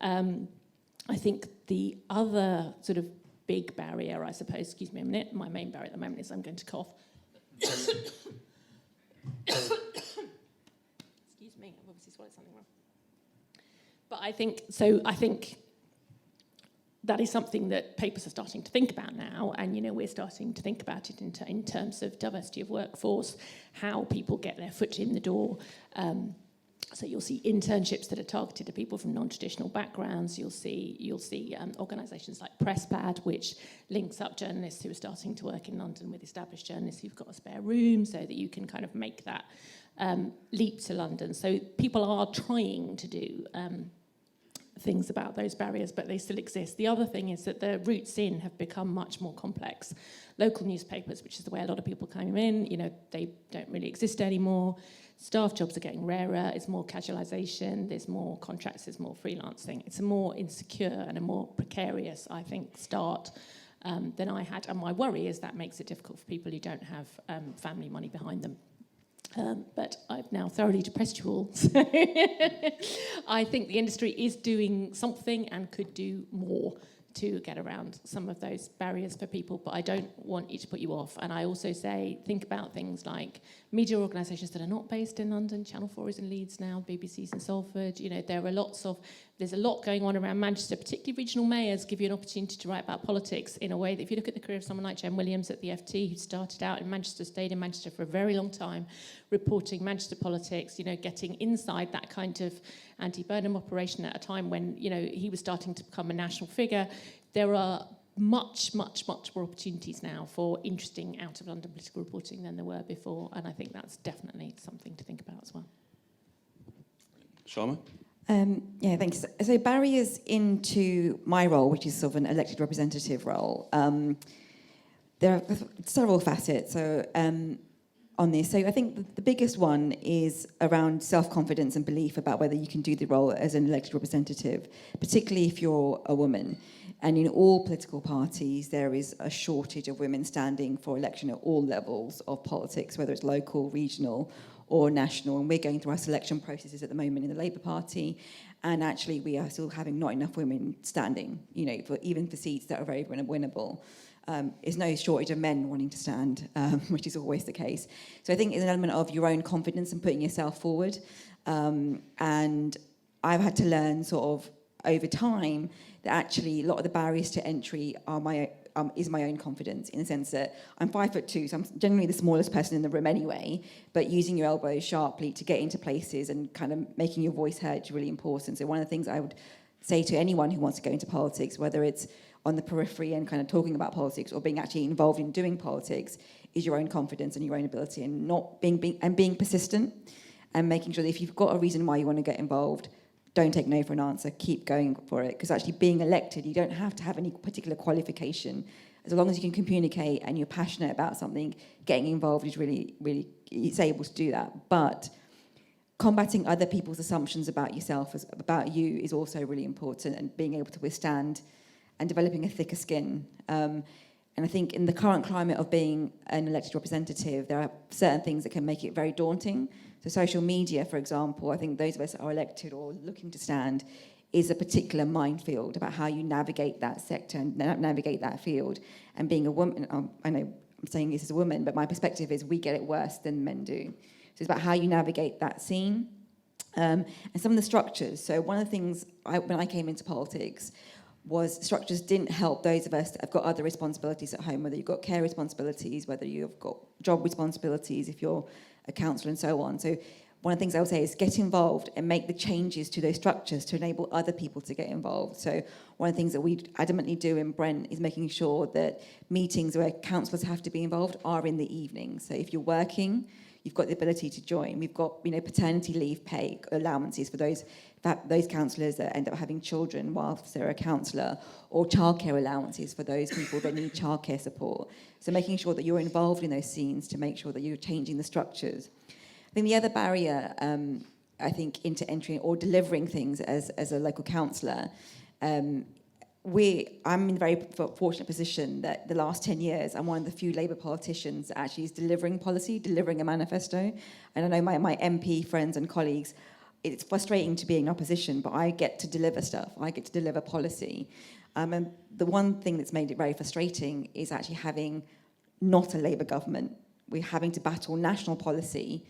I think the other sort of big barrier, I suppose, excuse me a minute, my main barrier at the moment is I'm going to cough. I've obviously swallowed something wrong. But I think that is something that papers are starting to think about now, and we're starting to think about it in terms of diversity of workforce, how people get their foot in the door. So you'll see internships that are targeted to people from non-traditional backgrounds. You'll see organisations like Presspad, which links up journalists who are starting to work in London with established journalists who've got a spare room, so that you can kind of make that leap to London. So people are trying to do things about those barriers, but they still exist. The other thing is that the routes in have become much more complex. Local newspapers, which is the way a lot of people come in, they don't really exist anymore. Staff jobs are getting rarer. It's more casualisation. There's more contracts. There's more freelancing. It's a more insecure and a more precarious, I think, start than I had. And my worry is that makes it difficult for people who don't have family money behind them. But I've now thoroughly depressed you all. So I think the industry is doing something and could do more to get around some of those barriers for people, but I don't want you to put you off. And I also say, think about things like media organisations that are not based in London. Channel 4 is in Leeds now, BBC's in Salford. There's a lot going on around Manchester, particularly regional mayors give you an opportunity to write about politics in a way that if you look at the career of someone like Jen Williams at the FT, who started out in Manchester, stayed in Manchester for a very long time, reporting Manchester politics, getting inside that kind of anti-Burnham operation at a time when, he was starting to become a national figure. There are much more opportunities now for interesting out-of-London political reporting than there were before, and I think that's definitely something to think about as well. Sharma? Yeah, thanks. So barriers into my role, which is sort of an elected representative role, there are several facets on this. So I think the biggest one is around self-confidence and belief about whether you can do the role as an elected representative, particularly if you're a woman. And in all political parties, there is a shortage of women standing for election at all levels of politics, whether it's local, regional, or national. And we're going through our selection processes at the moment in the Labour Party, and actually we are still having not enough women standing, even for seats that are very winnable. There's no shortage of men wanting to stand, which is always the case. So I think it's an element of your own confidence and putting yourself forward. And I've had to learn sort of over time that actually a lot of the barriers to entry are is my own confidence, in the sense that I'm 5'2", so I'm generally the smallest person in the room anyway, but using your elbows sharply to get into places and kind of making your voice heard is really important. So one of the things I would say to anyone who wants to go into politics, whether it's on the periphery and kind of talking about politics or being actually involved in doing politics is your own confidence and your own ability, and not being persistent and making sure that if you've got a reason why you want to get involved, don't take no for an answer, keep going for it. Because actually being elected, you don't have to have any particular qualification. As long as you can communicate and you're passionate about something, getting involved is really, really, it's able to do that. But combating other people's assumptions about yourself, about you, is also really important, and being able to withstand and developing a thicker skin. And I think in the current climate of being an elected representative, there are certain things that can make it very daunting. So social media, for example, I think those of us that are elected or looking to stand, is a particular minefield about how you navigate that sector and navigate that field. And being a woman, I know I'm saying this as a woman, but my perspective is we get it worse than men do. So it's about how you navigate that scene. And some of the structures. So one of the things when I came into politics was structures didn't help those of us that have got other responsibilities at home, whether you've got care responsibilities, whether you've got job responsibilities, if you're a councillor and so on. So one of the things I would say is get involved and make the changes to those structures to enable other people to get involved. So one of the things that we adamantly do in Brent is making sure that meetings where councillors have to be involved are in the evening. So if you're working, you've got the ability to join. We've got, paternity leave pay allowances for those councillors that end up having children whilst they're a councillor, or childcare allowances for those people that need childcare support. So making sure that you're involved in those scenes to make sure that you're changing the structures. I think the other barrier, into entering or delivering things as a local councillor, I'm in a very fortunate position that the last 10 years, I'm one of the few Labour politicians that actually is delivering policy, delivering a manifesto. And I know my MP friends and colleagues, it's frustrating to be in opposition, but I get to deliver stuff. I get to deliver policy. And the one thing that's made it very frustrating is actually having not a Labour government. We're having to battle national policy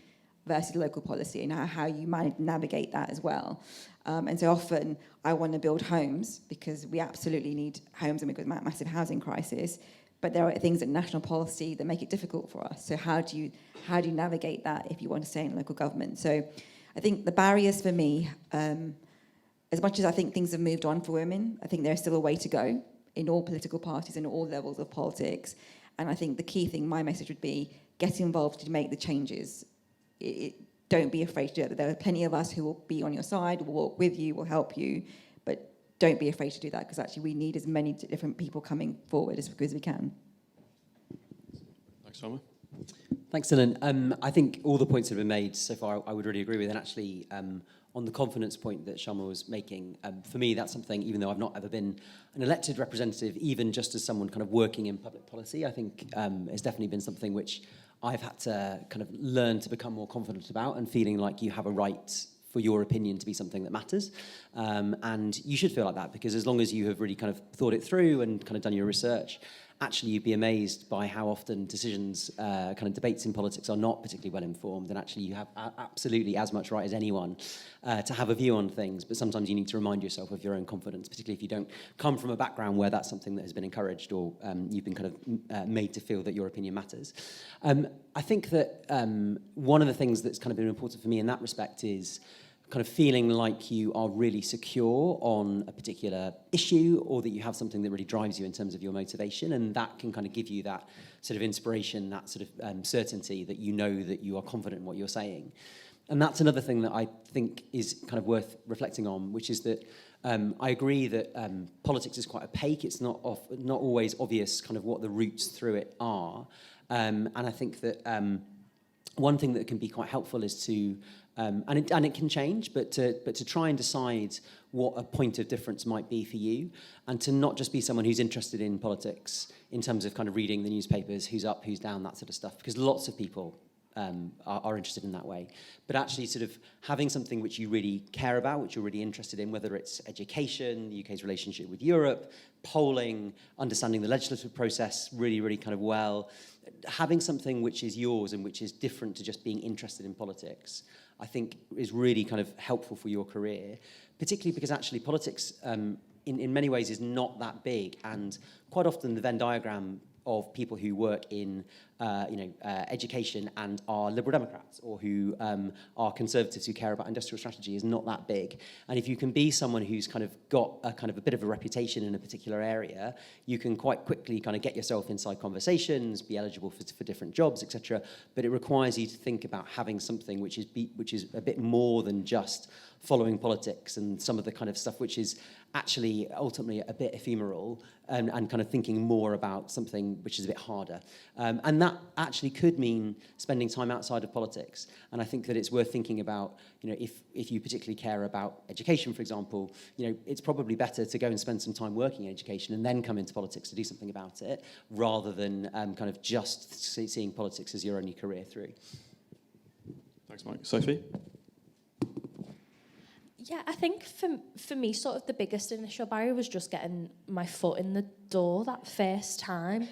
versus local policy, and how you navigate that as well. And so often I want to build homes because we absolutely need homes, and we've got a massive housing crisis, but there are things in national policy that make it difficult for us. So how do you navigate that if you want to stay in local government? So I think the barriers for me, as much as I think things have moved on for women, I think there's still a way to go in all political parties and all levels of politics. And I think the key thing, my message would be, get involved to make the changes. Don't be afraid to do it. There are plenty of us who will be on your side, will walk with you, will help you, but don't be afraid to do that, because actually we need as many different people coming forward as we can. Thanks, Summer. Thanks, Dylan. I think all the points that have been made so far I would really agree with, and actually on the confidence point that Sharma was making, for me that's something, even though I've not ever been an elected representative, even just as someone kind of working in public policy, I think has definitely been something which I've had to kind of learn to become more confident about, and feeling like you have a right for your opinion to be something that matters. And you should feel like that, because as long as you have really kind of thought it through and kind of done your research, actually you'd be amazed by how often decisions, kind of debates in politics are not particularly well informed, and actually you have absolutely as much right as anyone to have a view on things, but sometimes you need to remind yourself of your own confidence, particularly if you don't come from a background where that's something that has been encouraged, or you've been kind of made to feel that your opinion matters. I think that one of the things that's kind of been important for me in that respect is kind of feeling like you are really secure on a particular issue, or that you have something that really drives you in terms of your motivation, and that can kind of give you that sort of inspiration, that sort of certainty that you know that you are confident in what you're saying. And that's another thing that I think is kind of worth reflecting on, which is that I agree that politics is quite opaque. It's not always obvious kind of what the routes through it are. And I think that one thing that can be quite helpful is to and it can change, but to try and decide what a point of difference might be for you, and to not just be someone who's interested in politics in terms of kind of reading the newspapers, who's up, who's down, that sort of stuff, because lots of people are interested in that way, but actually sort of having something which you really care about, which you're really interested in, whether it's education, the UK's relationship with Europe, polling, understanding the legislative process really, really kind of well, having something which is yours and which is different to just being interested in politics, I think is really kind of helpful for your career, particularly because actually politics in many ways is not that big, and quite often the Venn diagram of people who work in education and are Liberal Democrats, or who are Conservatives who care about industrial strategy, is not that big. And if you can be someone who's kind of got a bit of a reputation in a particular area, you can quite quickly kind of get yourself inside conversations, be eligible for different jobs, etc. But it requires you to think about having something which is a bit more than just following politics and some of the kind of stuff which is actually ultimately a bit ephemeral, and kind of thinking more about something which is a bit harder. And that actually could mean spending time outside of politics. And I think that it's worth thinking about, if you particularly care about education, for example, it's probably better to go and spend some time working in education and then come into politics to do something about it, rather than kind of just seeing politics as your only career through. Thanks, Mike. Sophie? Yeah, I think for me, sort of the biggest initial barrier was just getting my foot in the door that first time.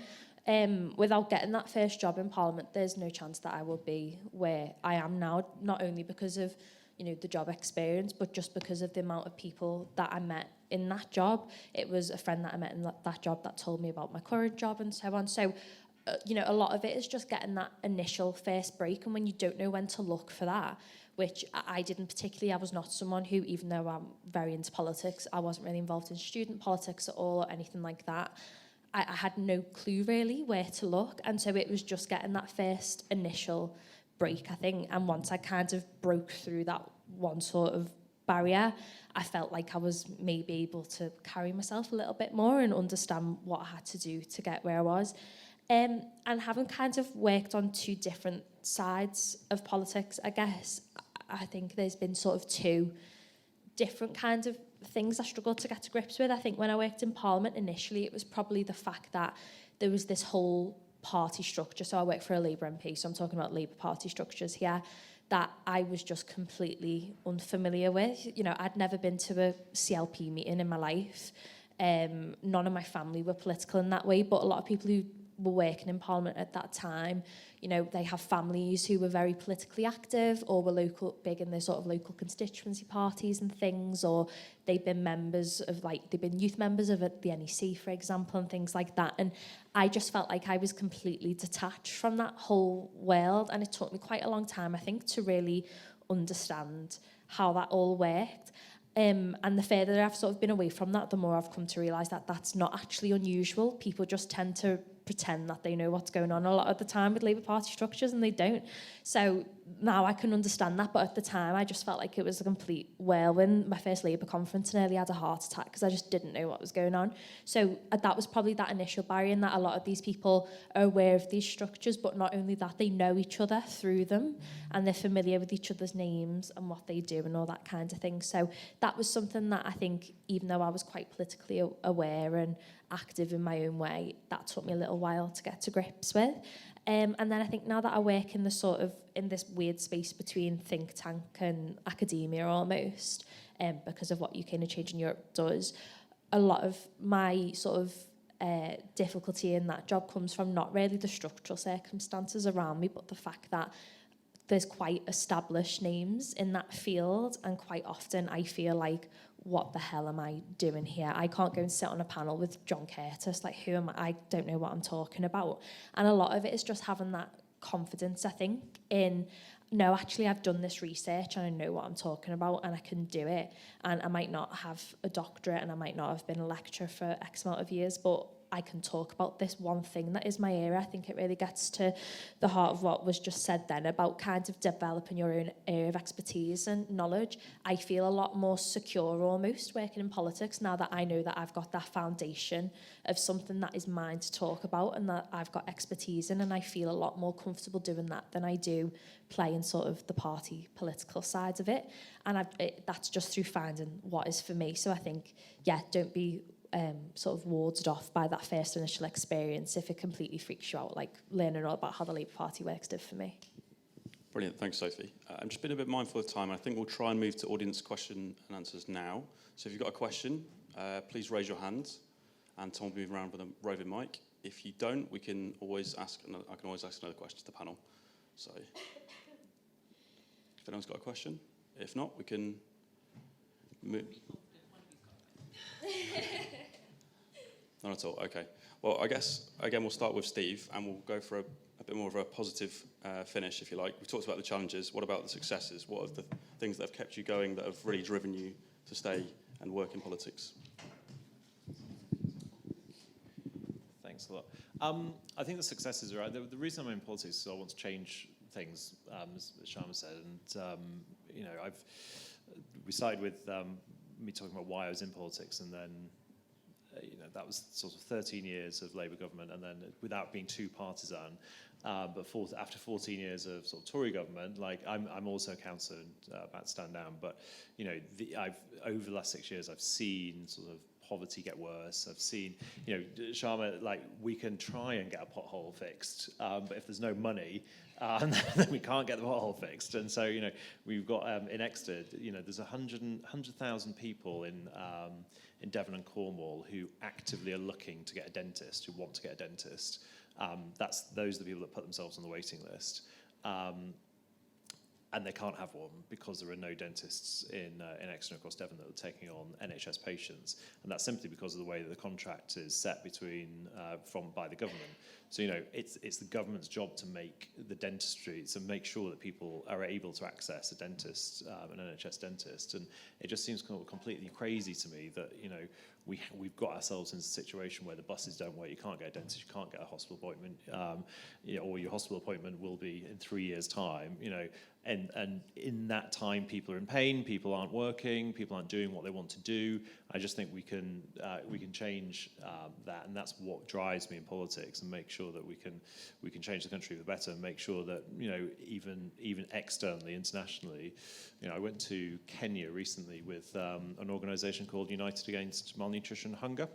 Without getting that first job in Parliament, there's no chance that I will be where I am now, not only because of the job experience, but just because of the amount of people that I met in that job. It was a friend that I met in that job that told me about my current job and so on. So, a lot of it is just getting that initial first break, and when you don't know when to look for that, which I didn't particularly. I was not someone who, even though I'm very into politics, I wasn't really involved in student politics at all or anything like that. I had no clue really where to look, and so it was just getting that first initial break, I think. And once I kind of broke through that one sort of barrier, I felt like I was maybe able to carry myself a little bit more and understand what I had to do to get where I was. And having kind of worked on two different sides of politics, I guess, I think there's been sort of two different kinds of things I struggled to get to grips with. I think when I worked in Parliament initially, it was probably the fact that there was this whole party structure. So I work for a Labour MP, so I'm talking about Labour Party structures here, that I was just completely unfamiliar with. I'd never been to a CLP meeting in my life. None of my family were political in that way, but a lot of people who were working in Parliament at that time, they have families who were very politically active, or were big in their sort of local constituency parties and things, or they've been youth members of the NEC, for example, and things like that. And I just felt like I was completely detached from that whole world, and it took me quite a long time, I think, to really understand how that all worked. And the further I've sort of been away from that, the more I've come to realise that that's not actually unusual. People just tend to pretend that they know what's going on a lot of the time with Labour Party structures, and they don't. So now I can understand that, but at the time I just felt like it was a complete whirlwind. My first Labour conference, I nearly had a heart attack because I just didn't know what was going on. So that was probably that initial barrier, in that a lot of these people are aware of these structures, but not only that, they know each other through them, and they're familiar with each other's names and what they do and all that kind of thing. So that was something that I think, even though I was quite politically aware and active in my own way, that took me a little while to get to grips with. And then I think now that I work in this weird space between think tank and academia almost, because of what UK and Change in Europe does, a lot of my sort of difficulty in that job comes from not really the structural circumstances around me, but the fact that there's quite established names in that field, and quite often I feel like, what the hell am I doing here? I can't go and sit on a panel with John Curtis. Like, who am I? I don't know what I'm talking about. And a lot of it is just having that confidence, I think, in, no, actually, I've done this research and I know what I'm talking about and I can do it. And I might not have a doctorate and I might not have been a lecturer for X amount of years, but I can talk about this one thing that is my area. I think it really gets to the heart of what was just said then about kind of developing your own area of expertise and knowledge. I feel a lot more secure almost working in politics now that I know that I've got that foundation of something that is mine to talk about and that I've got expertise in, and I feel a lot more comfortable doing that than I do playing sort of the party political sides of it. And that's just through finding what is for me. So I think, yeah, don't be sort of warded off by that first initial experience if it completely freaks you out, like learning all about how the Labour Party works did for me. Brilliant, thanks Sophie. I'm just being a bit mindful of time. I think we'll try and move to audience question and answers now. So if you've got a question, please raise your hand and Tom will move around with a roving mic. If you don't, we can always ask, I can always ask another question to the panel. So if anyone's got a question, if not, we can move. Not at all, okay. Well, I guess, again, we'll start with Steve, and we'll go for a bit more of a positive finish, if you like. We've talked about the challenges. What about the successes? What are the things that have kept you going, that have really driven you to stay and work in politics? Thanks a lot. I think the successes are right. The reason I'm in politics is I want to change things, as Sharma said. And, we started with me talking about why I was in politics, and then that was sort of 13 years of Labour government, and then without being too partisan, but after 14 years of sort of Tory government, like I'm also a councillor, about to stand down, but over the last 6 years I've seen sort of poverty get worse. I've seen, Sharma, like, we can try and get a pothole fixed, but if there's no money, then we can't get the pothole fixed. And so, we've got in Exeter, there's 100,000 people in Devon and Cornwall who actively are looking to get a dentist, who want to get a dentist. Those are the people that put themselves on the waiting list. And they can't have one because there are no dentists in Exeter and across Devon that are taking on NHS patients, and that's simply because of the way that the contract is set by the government. So it's the government's job to make the dentistry, to make sure that people are able to access a dentist, an NHS dentist, and it just seems completely crazy to me that we've got ourselves in a situation where the buses don't work. You can't get a dentist, you can't get a hospital appointment, or your hospital appointment will be in 3 years' time. And in that time, people are in pain, people aren't working, people aren't doing what they want to do. I just think we can change that, and that's what drives me in politics, and make sure that we can change the country for the better, and make sure that even externally, internationally. I went to Kenya recently with an organisation called United Against Malnutrition and Hunger.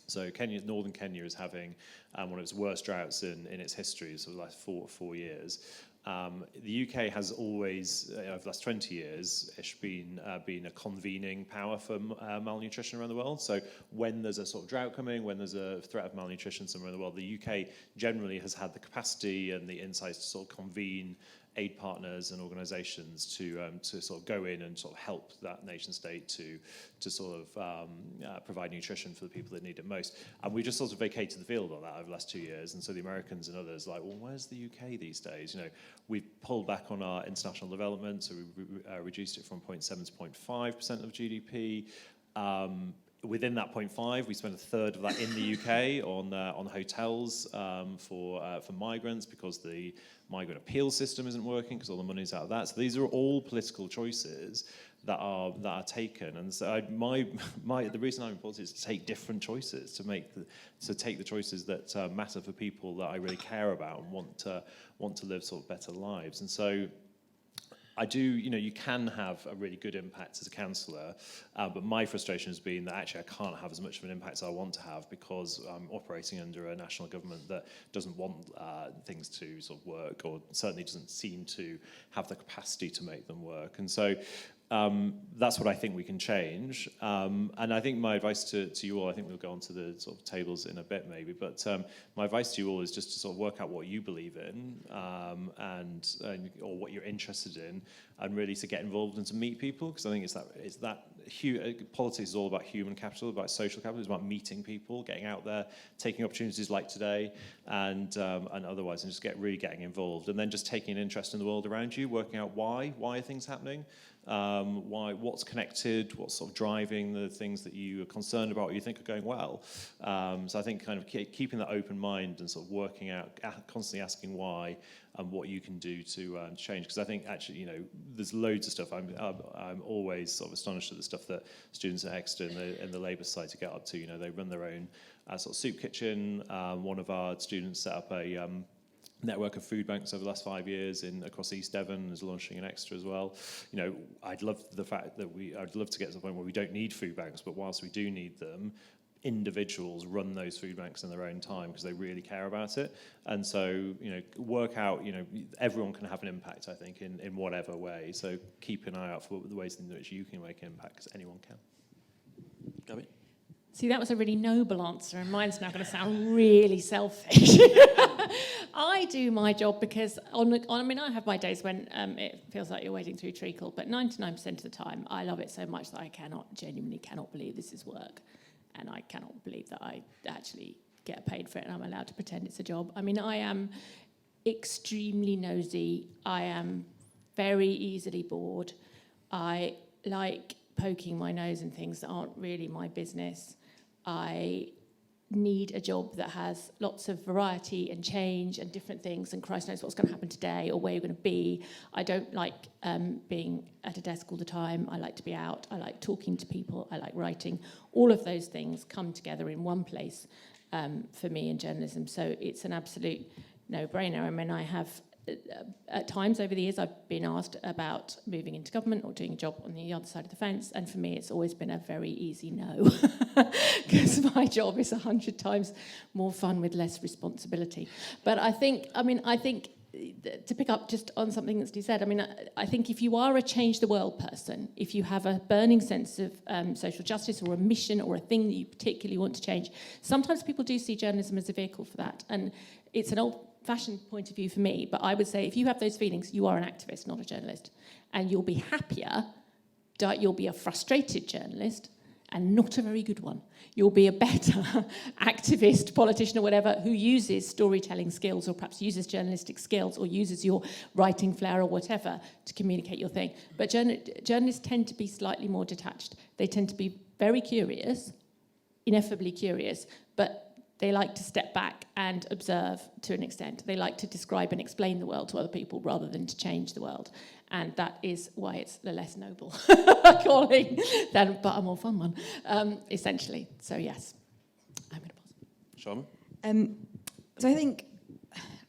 So northern Kenya is having one of its worst droughts in its history, so the last four years. The UK has always, over the last 20 years, been a convening power for malnutrition around the world. So when there's a sort of drought coming, when there's a threat of malnutrition somewhere in the world, the UK generally has had the capacity and the insights to sort of convene aid partners and organisations to sort of go in and sort of help that nation state to sort of provide nutrition for the people that need it most. And we just sort of vacated the field on that over the last 2 years. And so the Americans and others are like, well, where's the UK these days? We've pulled back on our international development, so we reduced it from 0.7 to 0.5% of GDP. Within that 0.5, we spend a third of that in the UK on hotels for migrants, because the migrant appeal system isn't working, because all the money's out of that. So these are all political choices that are taken, and so the reason I'm in politics is to take different choices, to take the choices that matter for people that I really care about and want to live sort of better lives. And so I do, you can have a really good impact as a councillor, but my frustration has been that actually I can't have as much of an impact as I want to have, because I'm operating under a national government that doesn't want things to sort of work, or certainly doesn't seem to have the capacity to make them work. And so that's what I think we can change. And I think my advice to you all, I think we'll go on to the sort of tables in a bit maybe, but my advice to you all is just to sort of work out what you believe in, or what you're interested in, and really to get involved and to meet people, because I think politics is all about human capital, about social capital. It's about meeting people, getting out there, taking opportunities like today, and otherwise, and just getting involved, and then just taking an interest in the world around you, working out why are things happening, what's connected, what's sort of driving the things that you are concerned about, or you think are going well. So I think kind of keeping that open mind and sort of working out, constantly asking why, and what you can do to change. Because I think actually, there's loads of stuff. I'm always sort of astonished at the stuff that students at Exeter and the Labour Society get up to. They run their own sort of soup kitchen. One of our students set up a network of food banks over the last 5 years across East Devon, is launching in Exeter as well. I'd love the fact that I'd love to get to the point where we don't need food banks, but whilst we do need them, individuals run those food banks in their own time because they really care about it. And so, work out, everyone can have an impact, I think, in whatever way. So keep an eye out for the ways in which you can make an impact, because anyone can. Gaby? See, that was a really noble answer, and mine's now going to sound really selfish. I do my job because, I have my days when it feels like you're wading through treacle, but 99% of the time, I love it so much that I genuinely cannot believe this is work, and I cannot believe that I actually get paid for it and I'm allowed to pretend it's a job. I mean, I am extremely nosy. I am very easily bored. I like poking my nose in things that aren't really my business. I need a job that has lots of variety and change and different things, and Christ knows what's going to happen today or where you're going to be. I don't like being at a desk all the time. I like to be out. I like talking to people. I like writing. All of those things come together in one place for me in journalism. So it's an absolute no-brainer. I mean, I have at times over the years I've been asked about moving into government or doing a job on the other side of the fence, and for me it's always been a very easy no, because my job is 100 times more fun with less responsibility. But I think to pick up just on something that Steve said, I mean, I think if you are a change the world person, if you have a burning sense of social justice or a mission or a thing that you particularly want to change, sometimes people do see journalism as a vehicle for that, and it's an old-fashioned point of view for me, but I would say if you have those feelings, you are an activist, not a journalist, and you'll be happier, you'll be a frustrated journalist and not a very good one. You'll be a better activist, politician or whatever who uses storytelling skills or perhaps uses journalistic skills or uses your writing flair or whatever to communicate your thing. But journalists tend to be slightly more detached. They tend to be very curious, ineffably curious, but they like to step back and observe to an extent. They like to describe and explain the world to other people rather than to change the world. And that is why it's the less noble calling, but a more fun one, essentially. So, yes, I'm going to pause. Sharma? So I think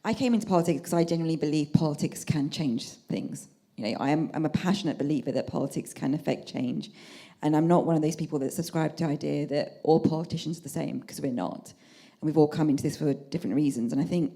I came into politics because I genuinely believe politics can change things. I'm a passionate believer that politics can affect change. And I'm not one of those people that subscribe to the idea that all politicians are the same, because we're not. And we've all come into this for different reasons. And I think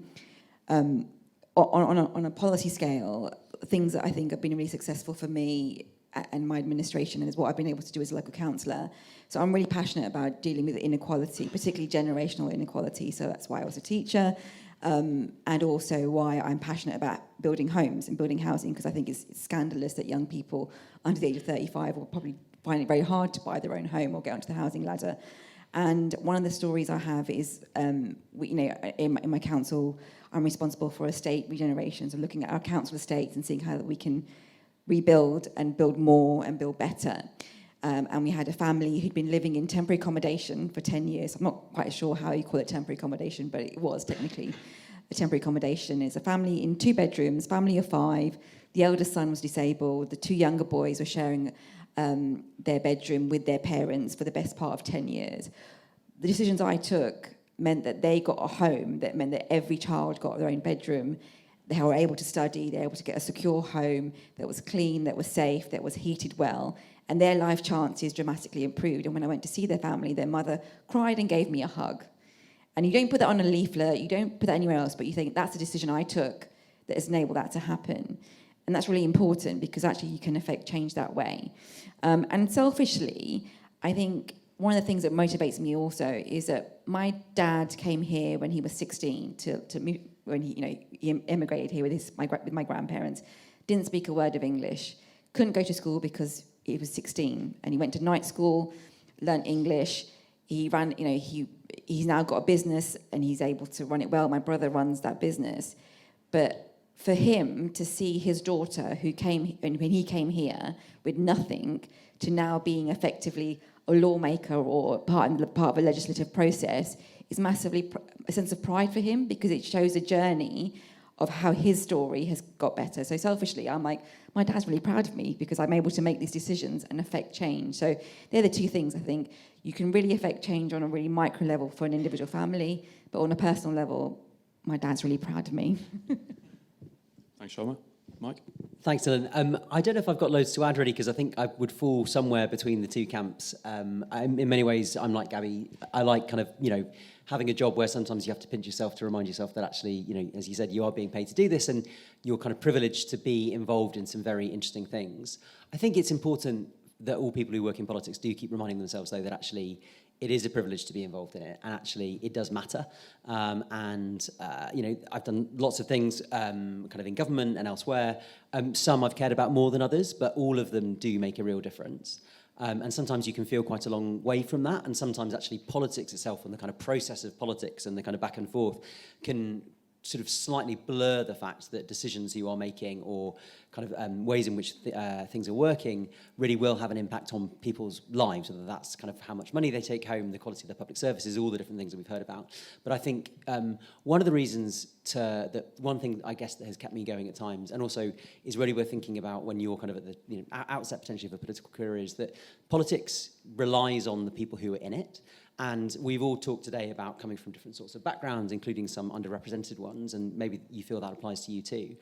on a policy scale, things that I think have been really successful for me and my administration, and is what I've been able to do as a local councillor. So I'm really passionate about dealing with inequality, particularly generational inequality. So that's why I was a teacher, and also why I'm passionate about building homes and building housing, because I think it's scandalous that young people under the age of 35 will probably find it very hard to buy their own home or get onto the housing ladder. And one of the stories I have is, in my council, I'm responsible for estate regeneration, so looking at our council estates and seeing how we can rebuild and build more and build better. And we had a family who'd been living in temporary accommodation for 10 years. I'm not quite sure how you call it temporary accommodation, but it was technically a temporary accommodation. It's a family in 2 bedrooms, family of 5. The eldest son was disabled. The 2 younger boys were sharing their bedroom with their parents for the best part of 10 years. The decisions I took meant that they got a home, that meant that every child got their own bedroom. They were able to study, they were able to get a secure home that was clean, that was safe, that was heated well, and their life chances dramatically improved. And when I went to see their family, their mother cried and gave me a hug. And you don't put that on a leaflet, you don't put that anywhere else, but you think that's a decision I took that has enabled that to happen. And that's really important, because actually you can affect change that way. And selfishly, I think one of the things that motivates me also is that my dad came here when he was 16 to move, when he immigrated here with my grandparents, didn't speak a word of English, couldn't go to school because he was 16, and he went to night school, learned English. He ran, he's now got a business and he's able to run it well. My brother runs that business, but for him to see his daughter, who came when he came here with nothing, to now being effectively a lawmaker or part of a legislative process, is massively a sense of pride for him, because it shows a journey of how his story has got better. So selfishly, I'm like, my dad's really proud of me because I'm able to make these decisions and affect change. So they're the 2 things I think. You can really affect change on a really micro level for an individual family, but on a personal level, my dad's really proud of me. Thanks, Sharma. Mike? Thanks, Dylan. I don't know if I've got loads to add, really, because I think I would fall somewhere between the 2 camps. In many ways, I'm like Gaby. I like kind of, having a job where sometimes you have to pinch yourself to remind yourself that actually, as you said, you are being paid to do this, and you're kind of privileged to be involved in some very interesting things. I think it's important that all people who work in politics do keep reminding themselves, though, that actually it is a privilege to be involved in it, and actually it does matter. I've done lots of things kind of in government and elsewhere. Some I've cared about more than others, but all of them do make a real difference. And sometimes you can feel quite a long way from that, and sometimes actually politics itself and the kind of process of politics and the kind of back and forth can sort of slightly blur the fact that decisions you are making or kind of ways in which things are working really will have an impact on people's lives, whether that's kind of how much money they take home, the quality of their public services, all the different things that we've heard about. But I think one of the reasons one thing I guess that has kept me going at times, and also is really worth thinking about when you're kind of at the outset potentially of a political career, is that politics relies on the people who are in it. And we've all talked today about coming from different sorts of backgrounds, including some underrepresented ones, and maybe you feel that applies to you too.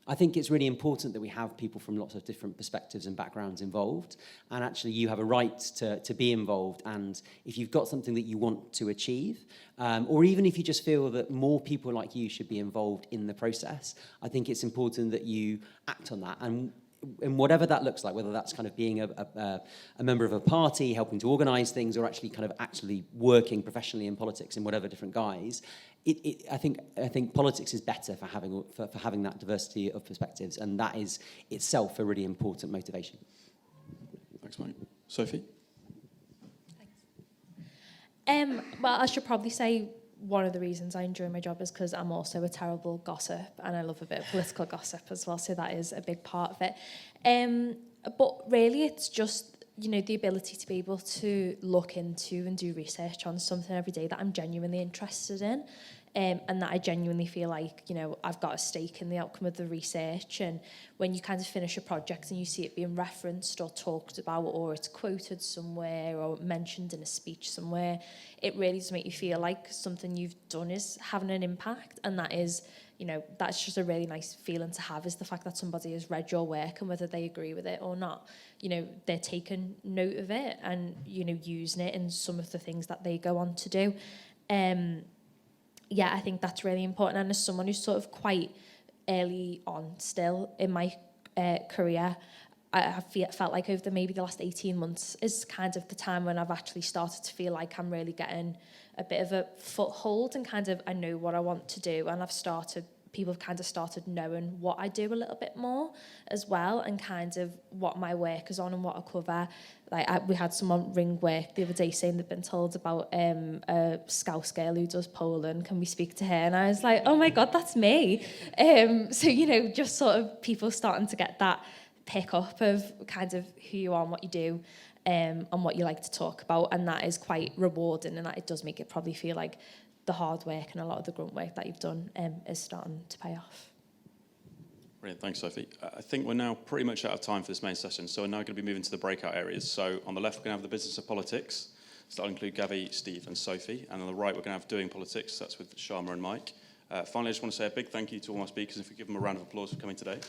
I think it's really important that we have people from lots of different perspectives and backgrounds involved, and actually you have a right to be involved. And if you've got something that you want to achieve, or even if you just feel that more people like you should be involved in the process, I think it's important that you act on that. And whatever that looks like, whether that's kind of being a member of a party, helping to organise things, or actually kind of actually working professionally in politics in whatever different guise, I think politics is better for having that diversity of perspectives, and that is itself a really important motivation. Thanks, mate. Sophie? Thanks. Well, I should probably say one of the reasons I enjoy my job is because I'm also a terrible gossip, and I love a bit of political gossip as well, so that is a big part of it. But really it's just, the ability to be able to look into and do research on something every day that I'm genuinely interested in, and that I genuinely feel like, I've got a stake in the outcome of the research. And when you kind of finish a project and you see it being referenced or talked about, or it's quoted somewhere or mentioned in a speech somewhere, it really does make you feel like something you've done is having an impact. And that is, that's just a really nice feeling to have, is the fact that somebody has read your work, and whether they agree with it or not, they're taking note of it and, using it in some of the things that they go on to do. I think that's really important. And as someone who's sort of quite early on still in my career, I felt like over maybe the last 18 months is kind of the time when I've actually started to feel like I'm really getting a bit of a foothold, and kind of I know what I want to do, and people have kind of started knowing what I do a little bit more as well, and kind of what my work is on and what I cover. We had someone ring work the other day saying they've been told about a Scouse girl who does Poland. Can we speak to her? And I was like, oh my God, that's me. So, just sort of people starting to get that pick up of kind of who you are and what you do, and what you like to talk about. And that is quite rewarding, and that it does make it probably feel like the hard work and a lot of the grunt work that you've done is starting to pay off. Brilliant, thanks, Sophie. I think we're now pretty much out of time for this main session, so we're now going to be moving to the breakout areas. So on the left, we're going to have the business of politics. So that'll include Gaby, Steve and Sophie. And on the right, we're going to have doing politics. That's with Sharma and Mike. Finally, I just want to say a big thank you to all my speakers, and if we give them a round of applause for coming today.